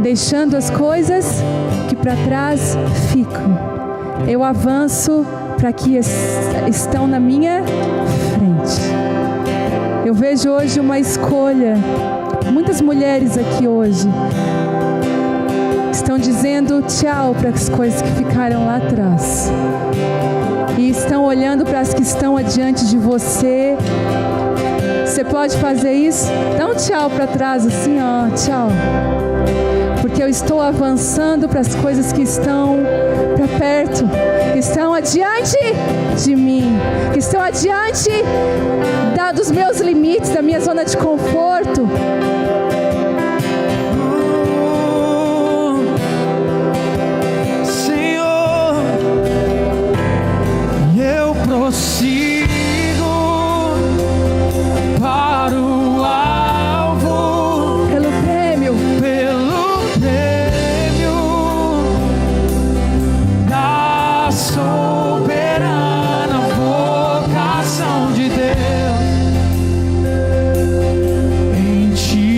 Deixando as coisas que para trás ficam. Eu avanço para que estão na minha frente. Eu vejo hoje uma escolha. Muitas mulheres aqui hoje estão dizendo tchau para as coisas que ficaram lá atrás. E estão olhando para as que estão adiante de você. Você pode fazer isso? Dá um tchau para trás assim, ó, tchau. Porque eu estou avançando para as coisas que estão para perto, que estão adiante de mim, que estão adiante dos meus limites, da minha zona de conforto. Senhor, eu prossigo para o alvo, Pelo prêmio da soberana vocação de Deus. Em Ti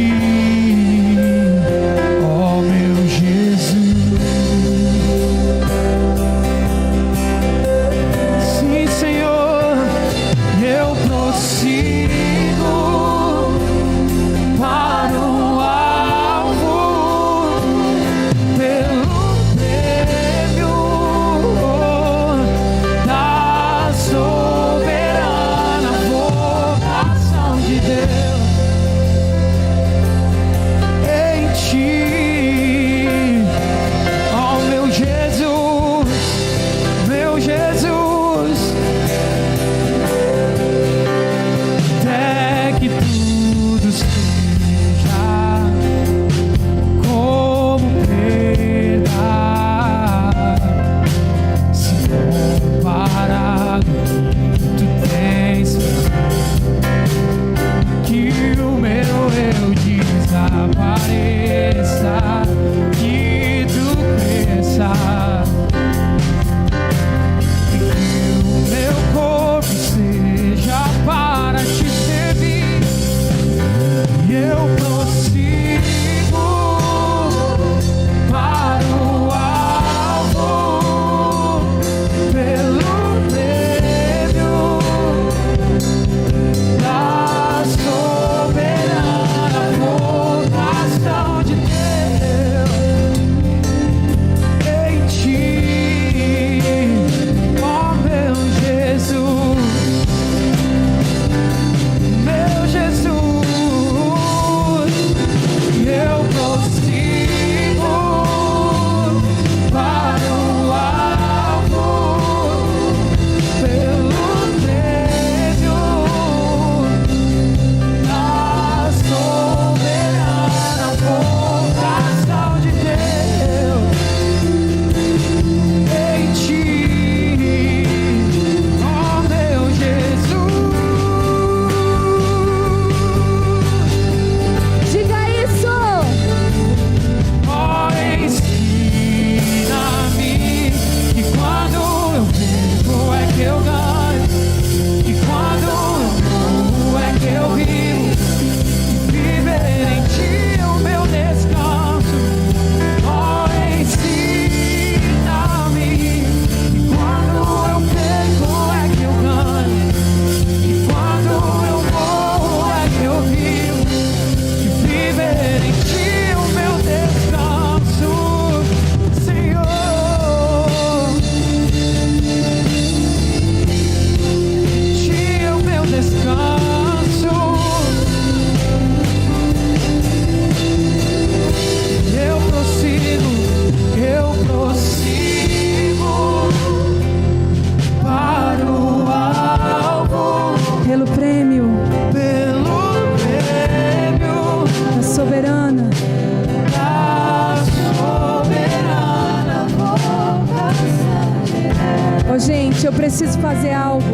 eu preciso fazer algo.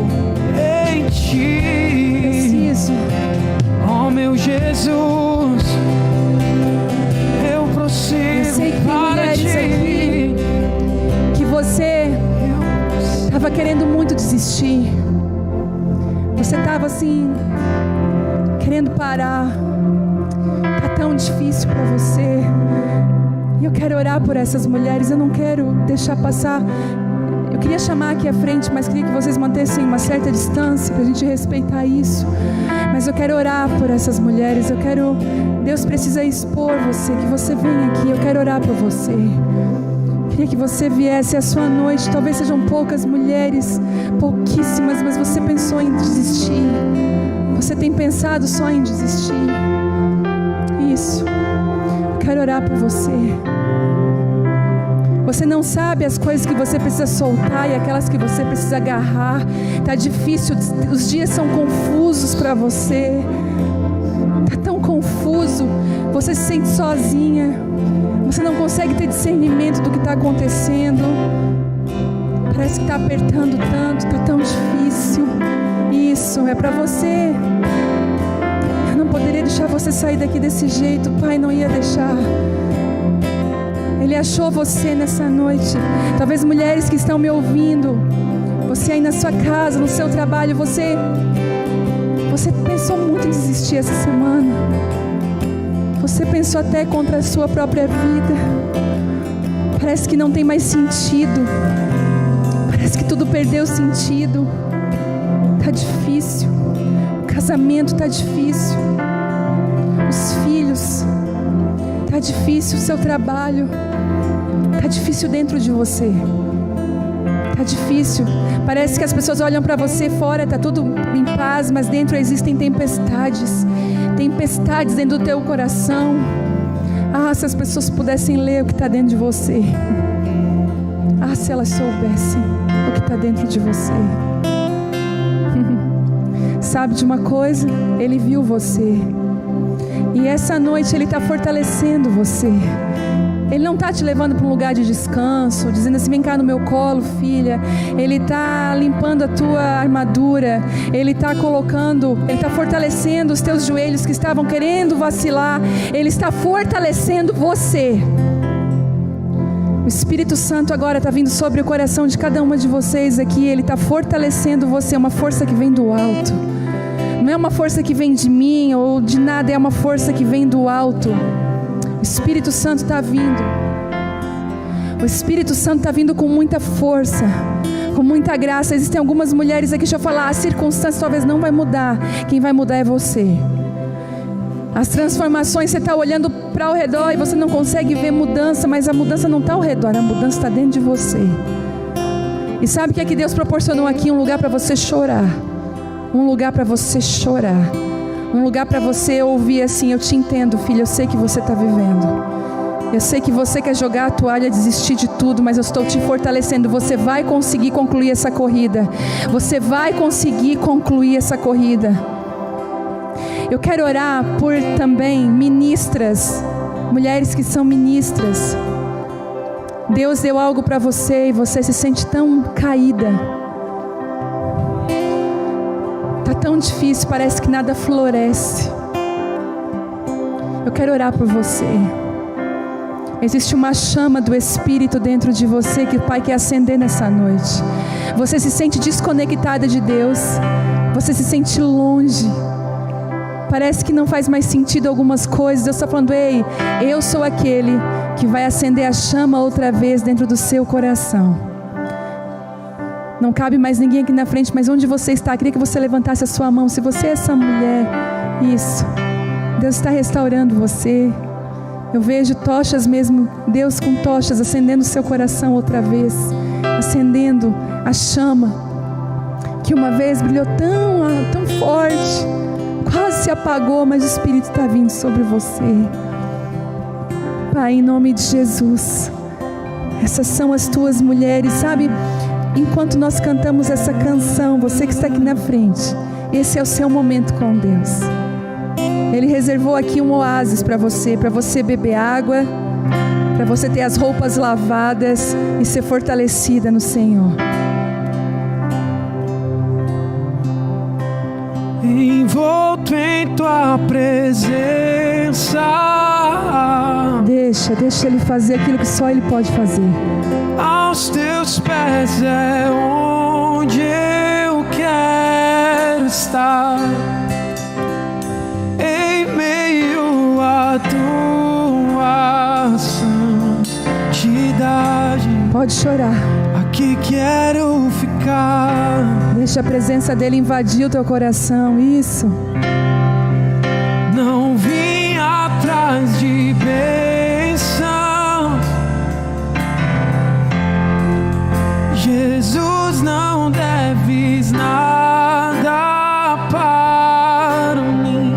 Em ti, Preciso. ó meu Jesus, eu prossigo Eu sei que tem para mulheres ti. aqui que você estava querendo muito desistir. Você estava assim, querendo parar. Está tão difícil para você. E eu quero orar por essas mulheres. Eu não quero deixar passar. Eu queria chamar aqui à frente, mas queria que vocês mantessem uma certa distância para a gente respeitar isso. Mas eu quero orar por essas mulheres. Deus precisa expor você, que você venha aqui. Eu quero orar por você. Queria que você viesse à sua noite. Talvez sejam poucas mulheres, pouquíssimas, mas você pensou em desistir. Você tem pensado só em desistir. Isso. Eu quero orar por você. Você não sabe as coisas que você precisa soltar e aquelas que você precisa agarrar. Está difícil, os dias são confusos para você. Está tão confuso. Você se sente sozinha. Você não consegue ter discernimento do que está acontecendo. Parece que está apertando tanto, está tão difícil. Isso, é para você. Eu não poderia deixar você sair daqui desse jeito. O Pai não ia deixar. Ele achou você nessa noite. Talvez mulheres que estão me ouvindo, você aí na sua casa, no seu trabalho, você pensou muito em desistir essa semana. Você pensou até contra a sua própria vida. Parece que não tem mais sentido. Parece que tudo perdeu sentido. Tá difícil. O casamento tá difícil. Os filhos. Tá difícil o seu trabalho. Tá difícil dentro de você. Tá difícil. Parece que as pessoas olham para você fora, tá tudo em paz, mas dentro existem tempestades. Tempestades dentro do teu coração. Ah, se as pessoas pudessem ler o que está dentro de você. Ah, se elas soubessem o que está dentro de você. Sabe de uma coisa? Ele viu você. E essa noite Ele está fortalecendo você. Ele não está te levando para um lugar de descanso, dizendo assim, vem cá no meu colo, filha. Ele está limpando a tua armadura. Ele está fortalecendo os teus joelhos que estavam querendo vacilar. Ele está fortalecendo você. O Espírito Santo agora está vindo sobre o coração de cada uma de vocês aqui. Ele está fortalecendo você, uma força que vem do alto. Não é uma força que vem de mim ou de nada, é uma força que vem do alto. O Espírito Santo está vindo. O Espírito Santo está vindo com muita força, com muita graça. Existem algumas mulheres aqui, deixa eu falar, as circunstâncias talvez não vai mudar. Quem vai mudar é você. As transformações, você está olhando para ao redor e você não consegue ver mudança, mas a mudança não está ao redor, a mudança está dentro de você. E sabe o que é que Deus proporcionou aqui? Um lugar para você chorar. Um lugar para você chorar. Um lugar para você ouvir assim, eu te entendo, filha, eu sei que você está vivendo. Eu sei que você quer jogar a toalha, desistir de tudo, mas eu estou te fortalecendo. Você vai conseguir concluir essa corrida. Você vai conseguir concluir essa corrida. Eu quero orar por também ministras, mulheres que são ministras. Deus deu algo para você e você se sente tão caída. Está tão difícil, parece que nada floresce. Eu quero orar por você. Existe uma chama do Espírito dentro de você que o Pai quer acender nessa noite. Você se sente desconectada de Deus. Você se sente longe. Parece que não faz mais sentido algumas coisas. Deus está falando, ei, eu sou aquele que vai acender a chama outra vez dentro do seu coração. Não cabe mais ninguém aqui na frente, mas onde você está, queria que você levantasse a sua mão. Se você é essa mulher, isso, Deus está restaurando você. Eu vejo tochas mesmo, Deus com tochas acendendo o seu coração outra vez, acendendo a chama que uma vez brilhou tão forte, quase se apagou, mas o Espírito está vindo sobre você. Pai, em nome de Jesus, essas são as tuas mulheres, sabe? Enquanto nós cantamos essa canção, você que está aqui na frente, esse é o seu momento com Deus. Ele reservou aqui um oásis para você beber água, para você ter as roupas lavadas e ser fortalecida no Senhor. envolto em tua presença. Deixa Ele fazer aquilo que só Ele pode fazer. Aos teus pés é onde eu quero estar, em meio à tua santidade. Pode chorar. Aqui quero ficar. Deixa a presença dEle invadir o teu coração. Isso. Não vim atrás de bênçãos. Jesus, não deves nada para mim,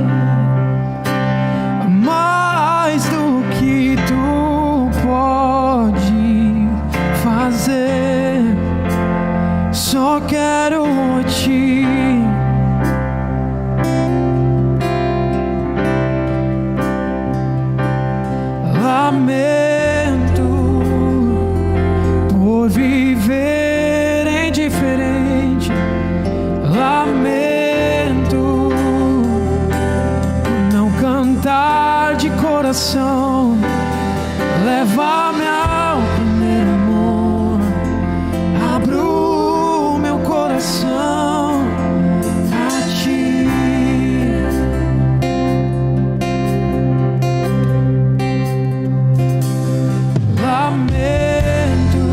mais do que tu pode fazer. Só quero te lamento por viver indiferente. Lamento por não cantar de coração. Leva-me ao primeiro amor. Abro meu coração a ti. Lamento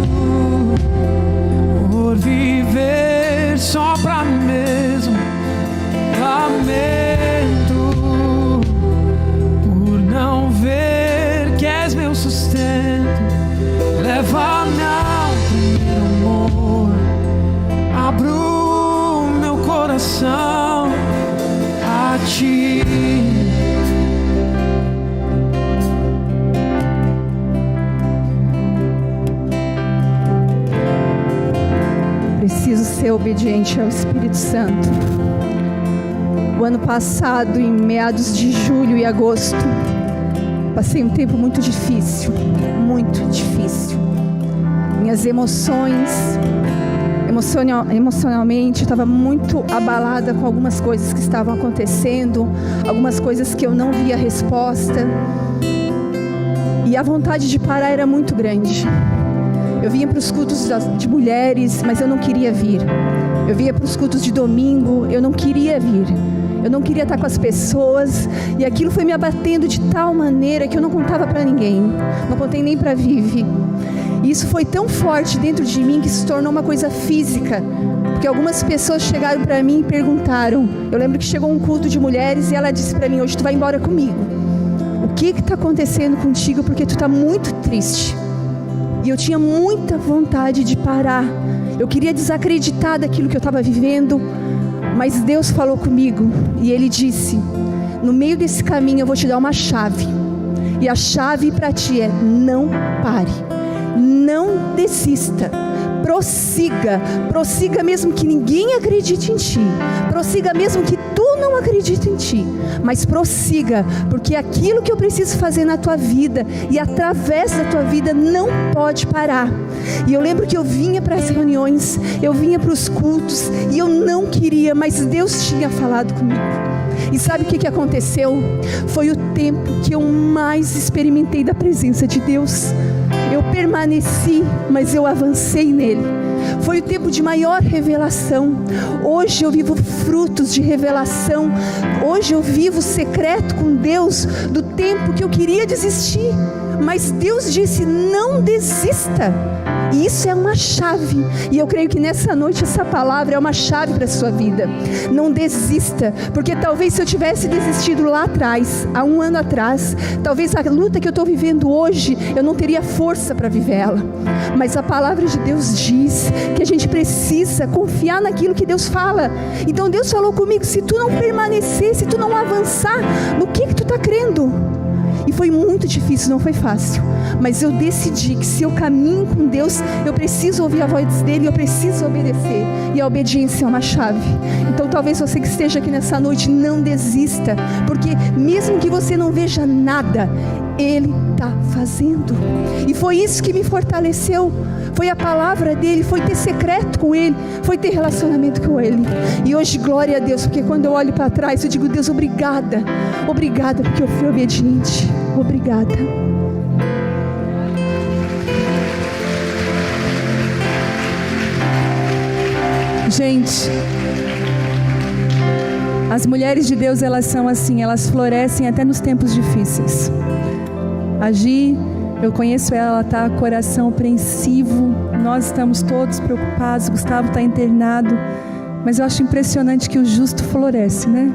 por viver só pra mim mesmo. Lamento por não ver que és meu sustento. Leva-me ao primeiro amor. Abro meu coração a ti. Preciso ser obediente ao Espírito Santo. O ano passado, em meados de julho e agosto, passei um tempo muito difícil. Minhas emoções, emocionalmente, eu estava muito abalada com algumas coisas que estavam acontecendo, algumas coisas que eu não via resposta. E a vontade de parar era muito grande. Eu vinha para os cultos de mulheres, mas eu não queria vir. Eu vinha para os cultos de domingo, eu não queria vir. Eu não queria estar com as pessoas. E aquilo foi me abatendo de tal maneira que eu não contava para ninguém. Não contei nem para a Vivi. E isso foi tão forte dentro de mim que se tornou uma coisa física. Porque algumas pessoas chegaram para mim e perguntaram. Eu lembro que chegou um culto de mulheres e ela disse para mim: hoje tu vai embora comigo. O que está acontecendo contigo? Porque tu está muito triste. E eu tinha muita vontade de parar. Eu queria desacreditar daquilo que eu estava vivendo. Mas Deus falou comigo. E Ele disse: no meio desse caminho eu vou te dar uma chave. E a chave para ti é: não pare. Não desista. Prossiga mesmo que ninguém acredite em ti. Prossiga mesmo que tu não acredite em ti. Mas prossiga, porque aquilo que eu preciso fazer na tua vida e através da tua vida não pode parar. E eu lembro que eu vinha para as reuniões, eu vinha para os cultos e eu não queria, mas Deus tinha falado comigo. E sabe o que aconteceu? Foi o tempo que eu mais experimentei da presença de Deus. Eu permaneci, mas eu avancei nele. Foi o tempo de maior revelação. Hoje eu vivo frutos de revelação. Hoje eu vivo secreto com Deus do tempo que eu queria desistir. Mas Deus disse: não desista. E isso é uma chave. E eu creio que nessa noite essa palavra é uma chave para a sua vida. Não desista. Porque talvez se eu tivesse desistido lá atrás, há um ano atrás, talvez a luta que eu estou vivendo hoje, eu não teria força para viver ela. Mas a palavra de Deus diz que a gente precisa confiar naquilo que Deus fala. Então Deus falou comigo: se tu não permanecer, se tu não avançar, no que tu está crendo? E foi muito difícil, não foi fácil. Mas eu decidi que se eu caminho com Deus, eu preciso ouvir a voz dEle, eu preciso obedecer. E a obediência é uma chave. Então talvez você que esteja aqui nessa noite, não desista. Porque mesmo que você não veja nada, Ele está fazendo. E foi isso que me fortaleceu. Foi a palavra dele, foi ter secreto com ele, foi ter relacionamento com ele. E hoje, glória a Deus, porque quando eu olho para trás, eu digo: Deus, obrigada. Obrigada porque eu fui obediente. Obrigada. Gente, as mulheres de Deus, elas são assim, elas florescem até nos tempos difíceis. A Gi, eu conheço ela, ela está coração apreensivo, nós estamos todos preocupados, Gustavo está internado, mas eu acho impressionante que o justo floresce, né?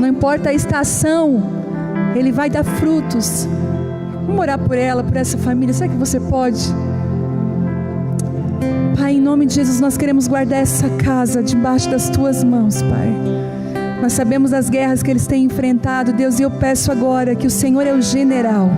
Não importa a estação, ele vai dar frutos. Vamos orar por ela, por essa família, será que você pode? Pai, em nome de Jesus, nós queremos guardar essa casa debaixo das Tuas mãos, Pai. Nós sabemos as guerras que eles têm enfrentado, Deus, e eu peço agora que o Senhor é o general.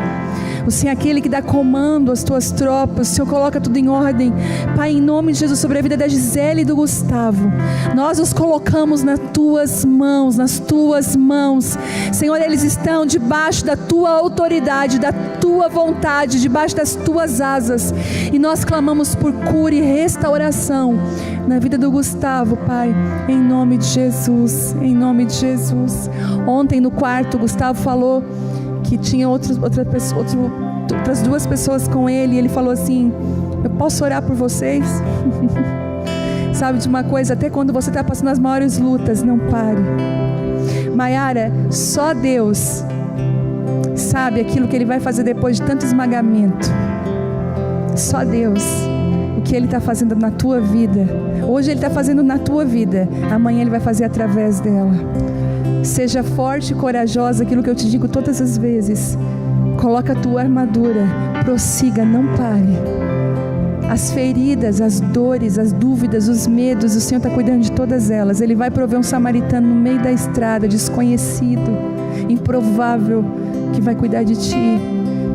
O Senhor é aquele que dá comando às Tuas tropas, o Senhor coloca tudo em ordem. Pai, em nome de Jesus, sobre a vida da Gisele e do Gustavo, nós os colocamos nas Tuas mãos, nas Tuas mãos. Senhor, eles estão debaixo da Tua autoridade, da Tua vontade, debaixo das Tuas asas. E nós clamamos por cura e restauração na vida do Gustavo, Pai, em nome de Jesus, em nome de Jesus. Ontem no quarto, o Gustavo falou que tinha outras duas pessoas com ele, e ele falou assim: eu posso orar por vocês? Sabe de uma coisa, até quando você está passando as maiores lutas, não pare. Maiara, só Deus sabe aquilo que Ele vai fazer depois de tanto esmagamento. Só Deus, o que Ele está fazendo na tua vida. Hoje Ele está fazendo na tua vida, amanhã Ele vai fazer através dela. Seja forte e corajosa, aquilo que eu te digo todas as vezes. Coloca a tua armadura, prossiga, não pare. As feridas, as dores, as dúvidas, os medos, o Senhor está cuidando de todas elas. Ele vai prover um samaritano no meio da estrada, desconhecido, improvável, que vai cuidar de ti,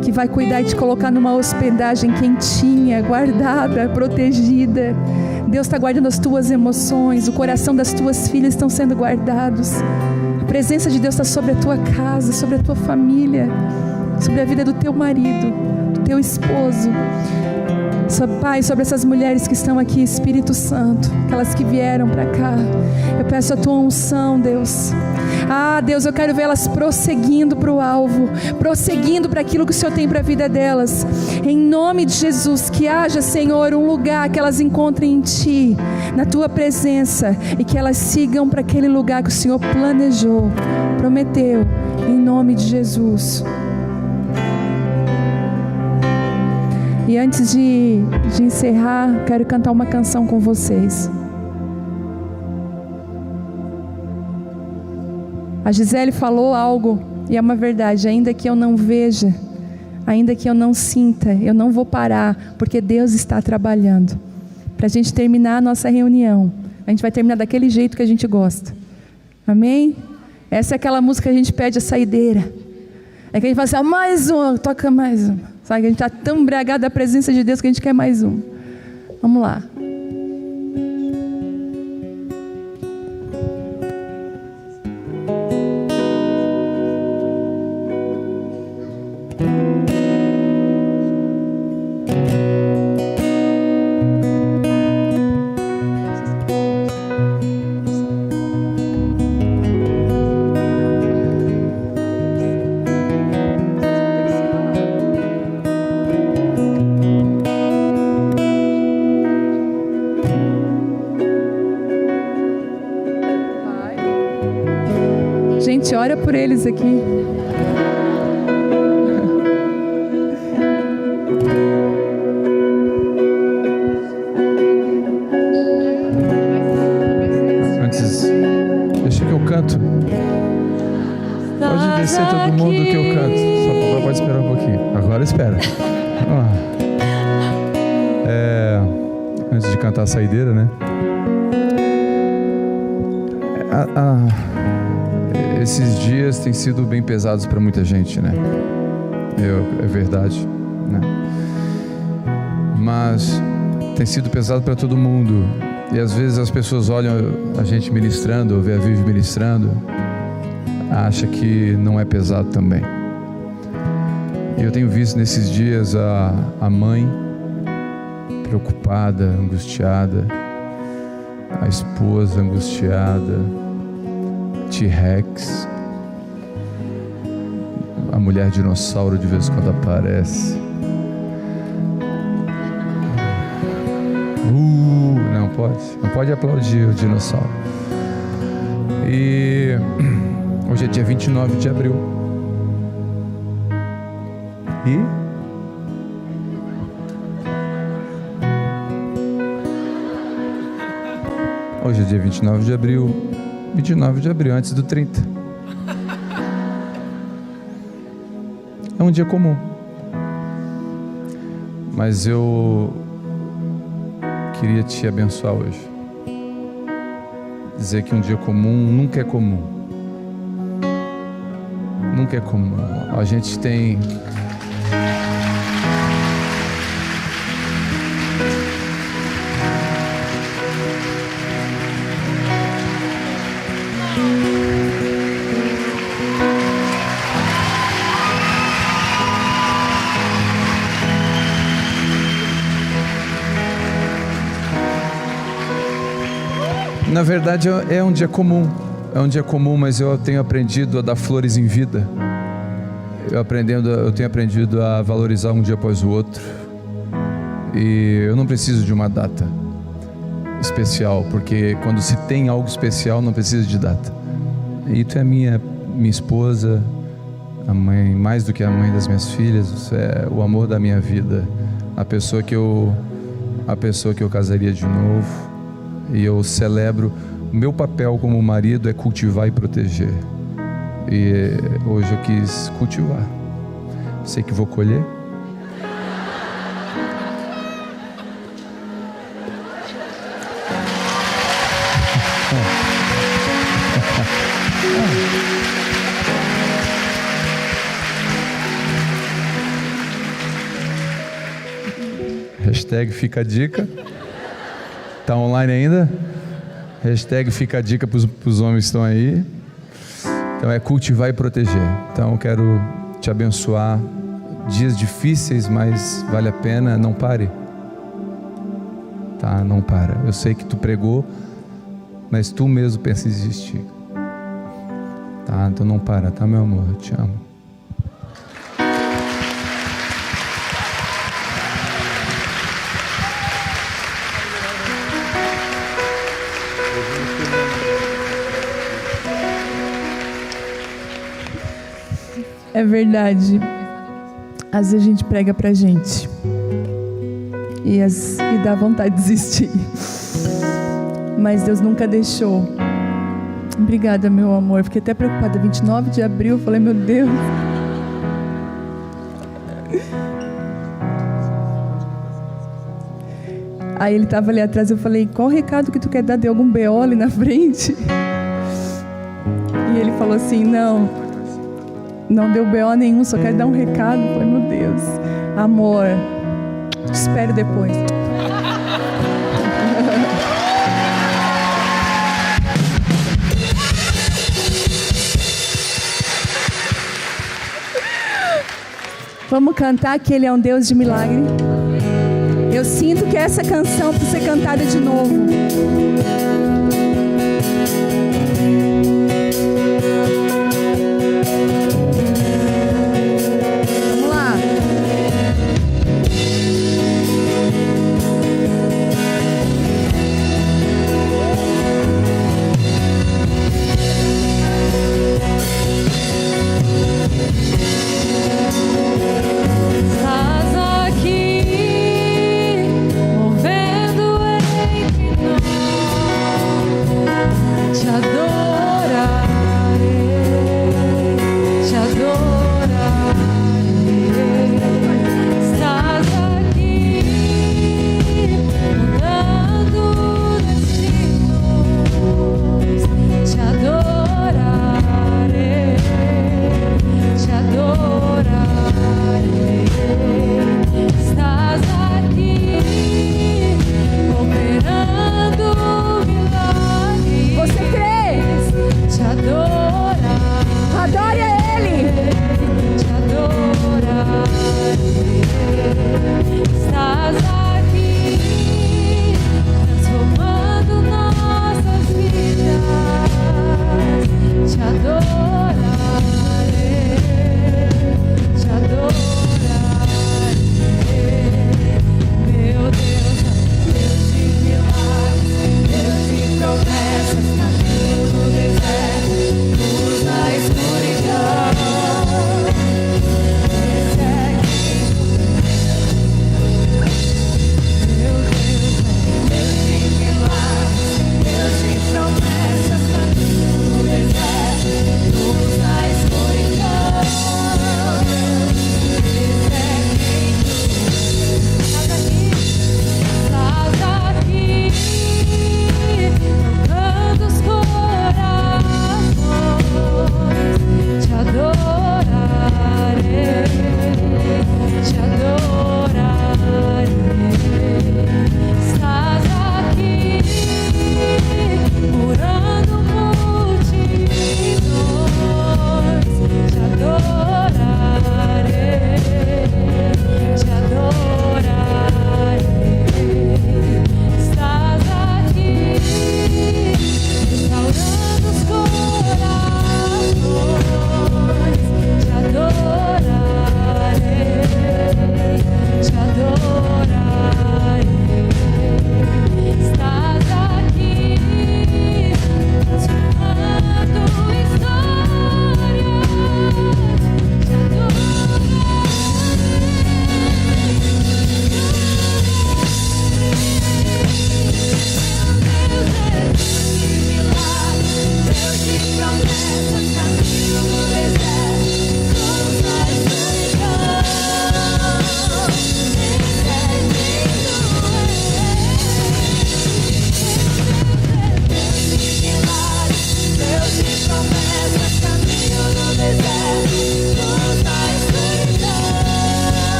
que vai cuidar e te colocar numa hospedagem quentinha, guardada, protegida. Deus está guardando as tuas emoções, o coração das tuas filhas estão sendo guardados. A presença de Deus está sobre a tua casa, sobre a tua família, sobre a vida do teu marido, do teu esposo. Pai, sobre essas mulheres que estão aqui, Espírito Santo, aquelas que vieram para cá, eu peço a tua unção, Deus. Deus, eu quero ver elas prosseguindo para o alvo, prosseguindo para aquilo que o Senhor tem para a vida delas. Em nome de Jesus, que haja, Senhor, um lugar que elas encontrem em Ti, na Tua presença, e que elas sigam para aquele lugar que o Senhor planejou, prometeu, em nome de Jesus. E antes de encerrar, quero cantar uma canção com vocês. A Gisele falou algo, e é uma verdade: ainda que eu não veja, ainda que eu não sinta, eu não vou parar, porque Deus está trabalhando. Para a gente terminar a nossa reunião, a gente vai terminar daquele jeito que a gente gosta. Amém? Essa é aquela música que a gente pede a saideira. É que a gente fala assim: mais uma, toca mais uma. Sabe, a gente está tão embriagado da presença de Deus que a gente quer mais uma. Vamos lá. Gente, ora por eles aqui. Antes, deixa que eu canto. Pode descer todo mundo que eu canto. Só pode esperar um pouquinho. Agora espera. Antes de cantar a saideira, né? Esses dias têm sido bem pesados para muita gente, né? É verdade, né? Mas tem sido pesado para todo mundo. E às vezes as pessoas olham a gente ministrando, ou vê a Vivi ministrando, acha que não é pesado também. Eu tenho visto nesses dias a mãe preocupada, angustiada, a esposa angustiada, T-Rex, a mulher dinossauro de vez em quando aparece. Não pode aplaudir o dinossauro. E hoje é dia 29 de abril. E hoje é dia 29 de abril. 29 de abril, antes do 30. É um dia comum. Mas eu queria te abençoar hoje. Dizer que um dia comum nunca é comum. Nunca é comum. A gente tem... Na verdade é um dia comum. É um dia comum, mas eu tenho aprendido a dar flores em vida. Eu tenho aprendido a valorizar um dia após o outro. E eu não preciso de uma data especial, porque quando se tem algo especial não precisa de data. E tu é minha esposa, a mãe, mais do que a mãe das minhas filhas. Você é o amor da minha vida, a pessoa que eu casaria de novo. E eu celebro, o meu papel como marido é cultivar e proteger. E hoje eu quis cultivar. Sei que vou colher. Hashtag fica a dica. Tá online ainda? Hashtag fica a dica para os homens que estão aí. Então é cultivar e proteger. Então eu quero te abençoar. Dias difíceis, mas vale a pena. Não pare. Tá? Não para. Eu sei que tu pregou, mas tu mesmo pensa em desistir. Tá? Então não para, tá, meu amor? Eu te amo. É verdade. Às vezes a gente prega pra gente e dá vontade de desistir. Mas Deus nunca deixou. Obrigada, meu amor. Fiquei até preocupada. 29 de abril, falei, meu Deus. Aí ele estava ali atrás, eu falei, qual o recado que tu quer dar? Deu algum BO ali na frente? E ele falou assim, não deu BO nenhum, só quero dar um recado. Eu falei, meu Deus, amor, te espero depois. Vamos cantar que Ele é um Deus de milagre. Eu sinto que essa canção precisa ser cantada de novo. Vamos lá. Estás aqui, movendo entre nós.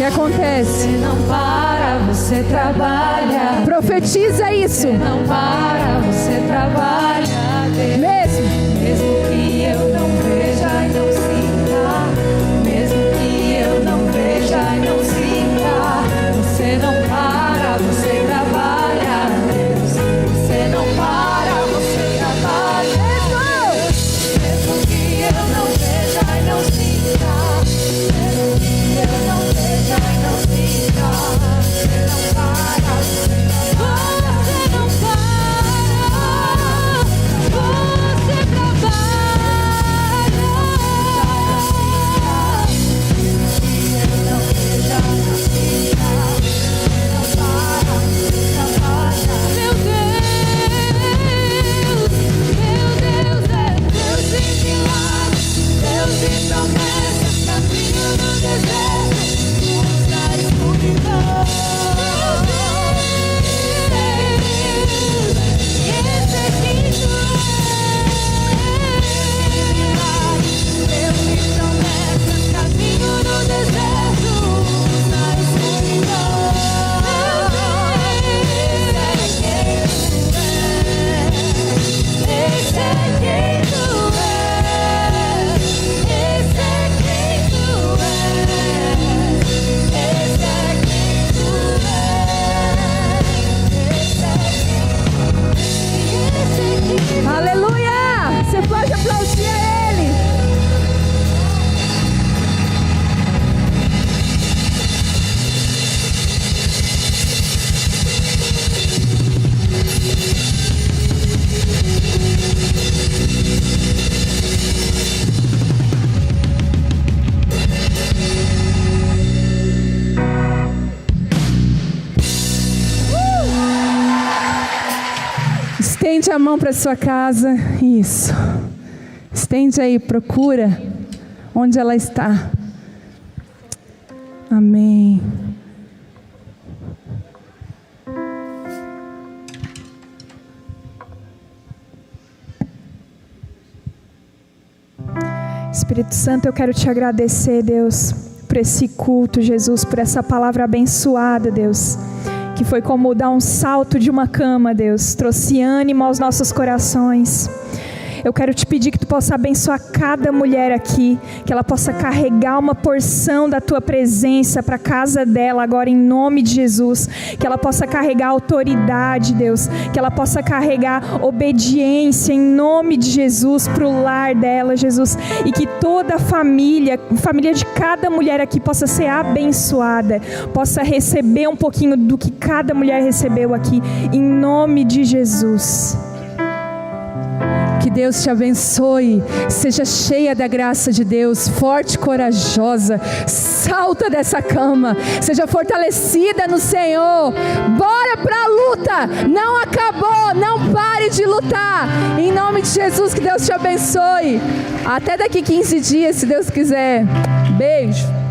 acontece? Você não para, você trabalha. Profetiza isso. Você não para, você trabalha. Mesmo. Mesmo que eu não veja e não sinta, mesmo que eu não veja e não sinta, você não para, você trabalha, Deus. Você não para, você trabalha, Deus. Mesmo que eu não veja e não sinta, mesmo que eu não veja e não sinta, você não para, você trabalha. Você não para, você trabalha. Aleluia! Você pode aplaudir a Ele. Estende a mão para sua casa. Isso. Estende aí, procura onde ela está. Amém. Espírito Santo, eu quero te agradecer, Deus, por esse culto, Jesus, por essa palavra abençoada, Deus, que foi como dar um salto de uma cama, Deus, trouxe ânimo aos nossos corações. Eu quero te pedir que tu possa abençoar cada mulher aqui, que ela possa carregar uma porção da tua presença para a casa dela agora em nome de Jesus, que ela possa carregar autoridade, Deus, que ela possa carregar obediência em nome de Jesus para o lar dela, Jesus, e que toda a família de cada mulher aqui possa ser abençoada, possa receber um pouquinho do que cada mulher recebeu aqui, em nome de Jesus. Que Deus te abençoe, seja cheia da graça de Deus, forte, corajosa, salta dessa cama, seja fortalecida no Senhor, bora pra luta, não acabou, não pare de lutar, em nome de Jesus, que Deus te abençoe, até daqui 15 dias, se Deus quiser, beijo.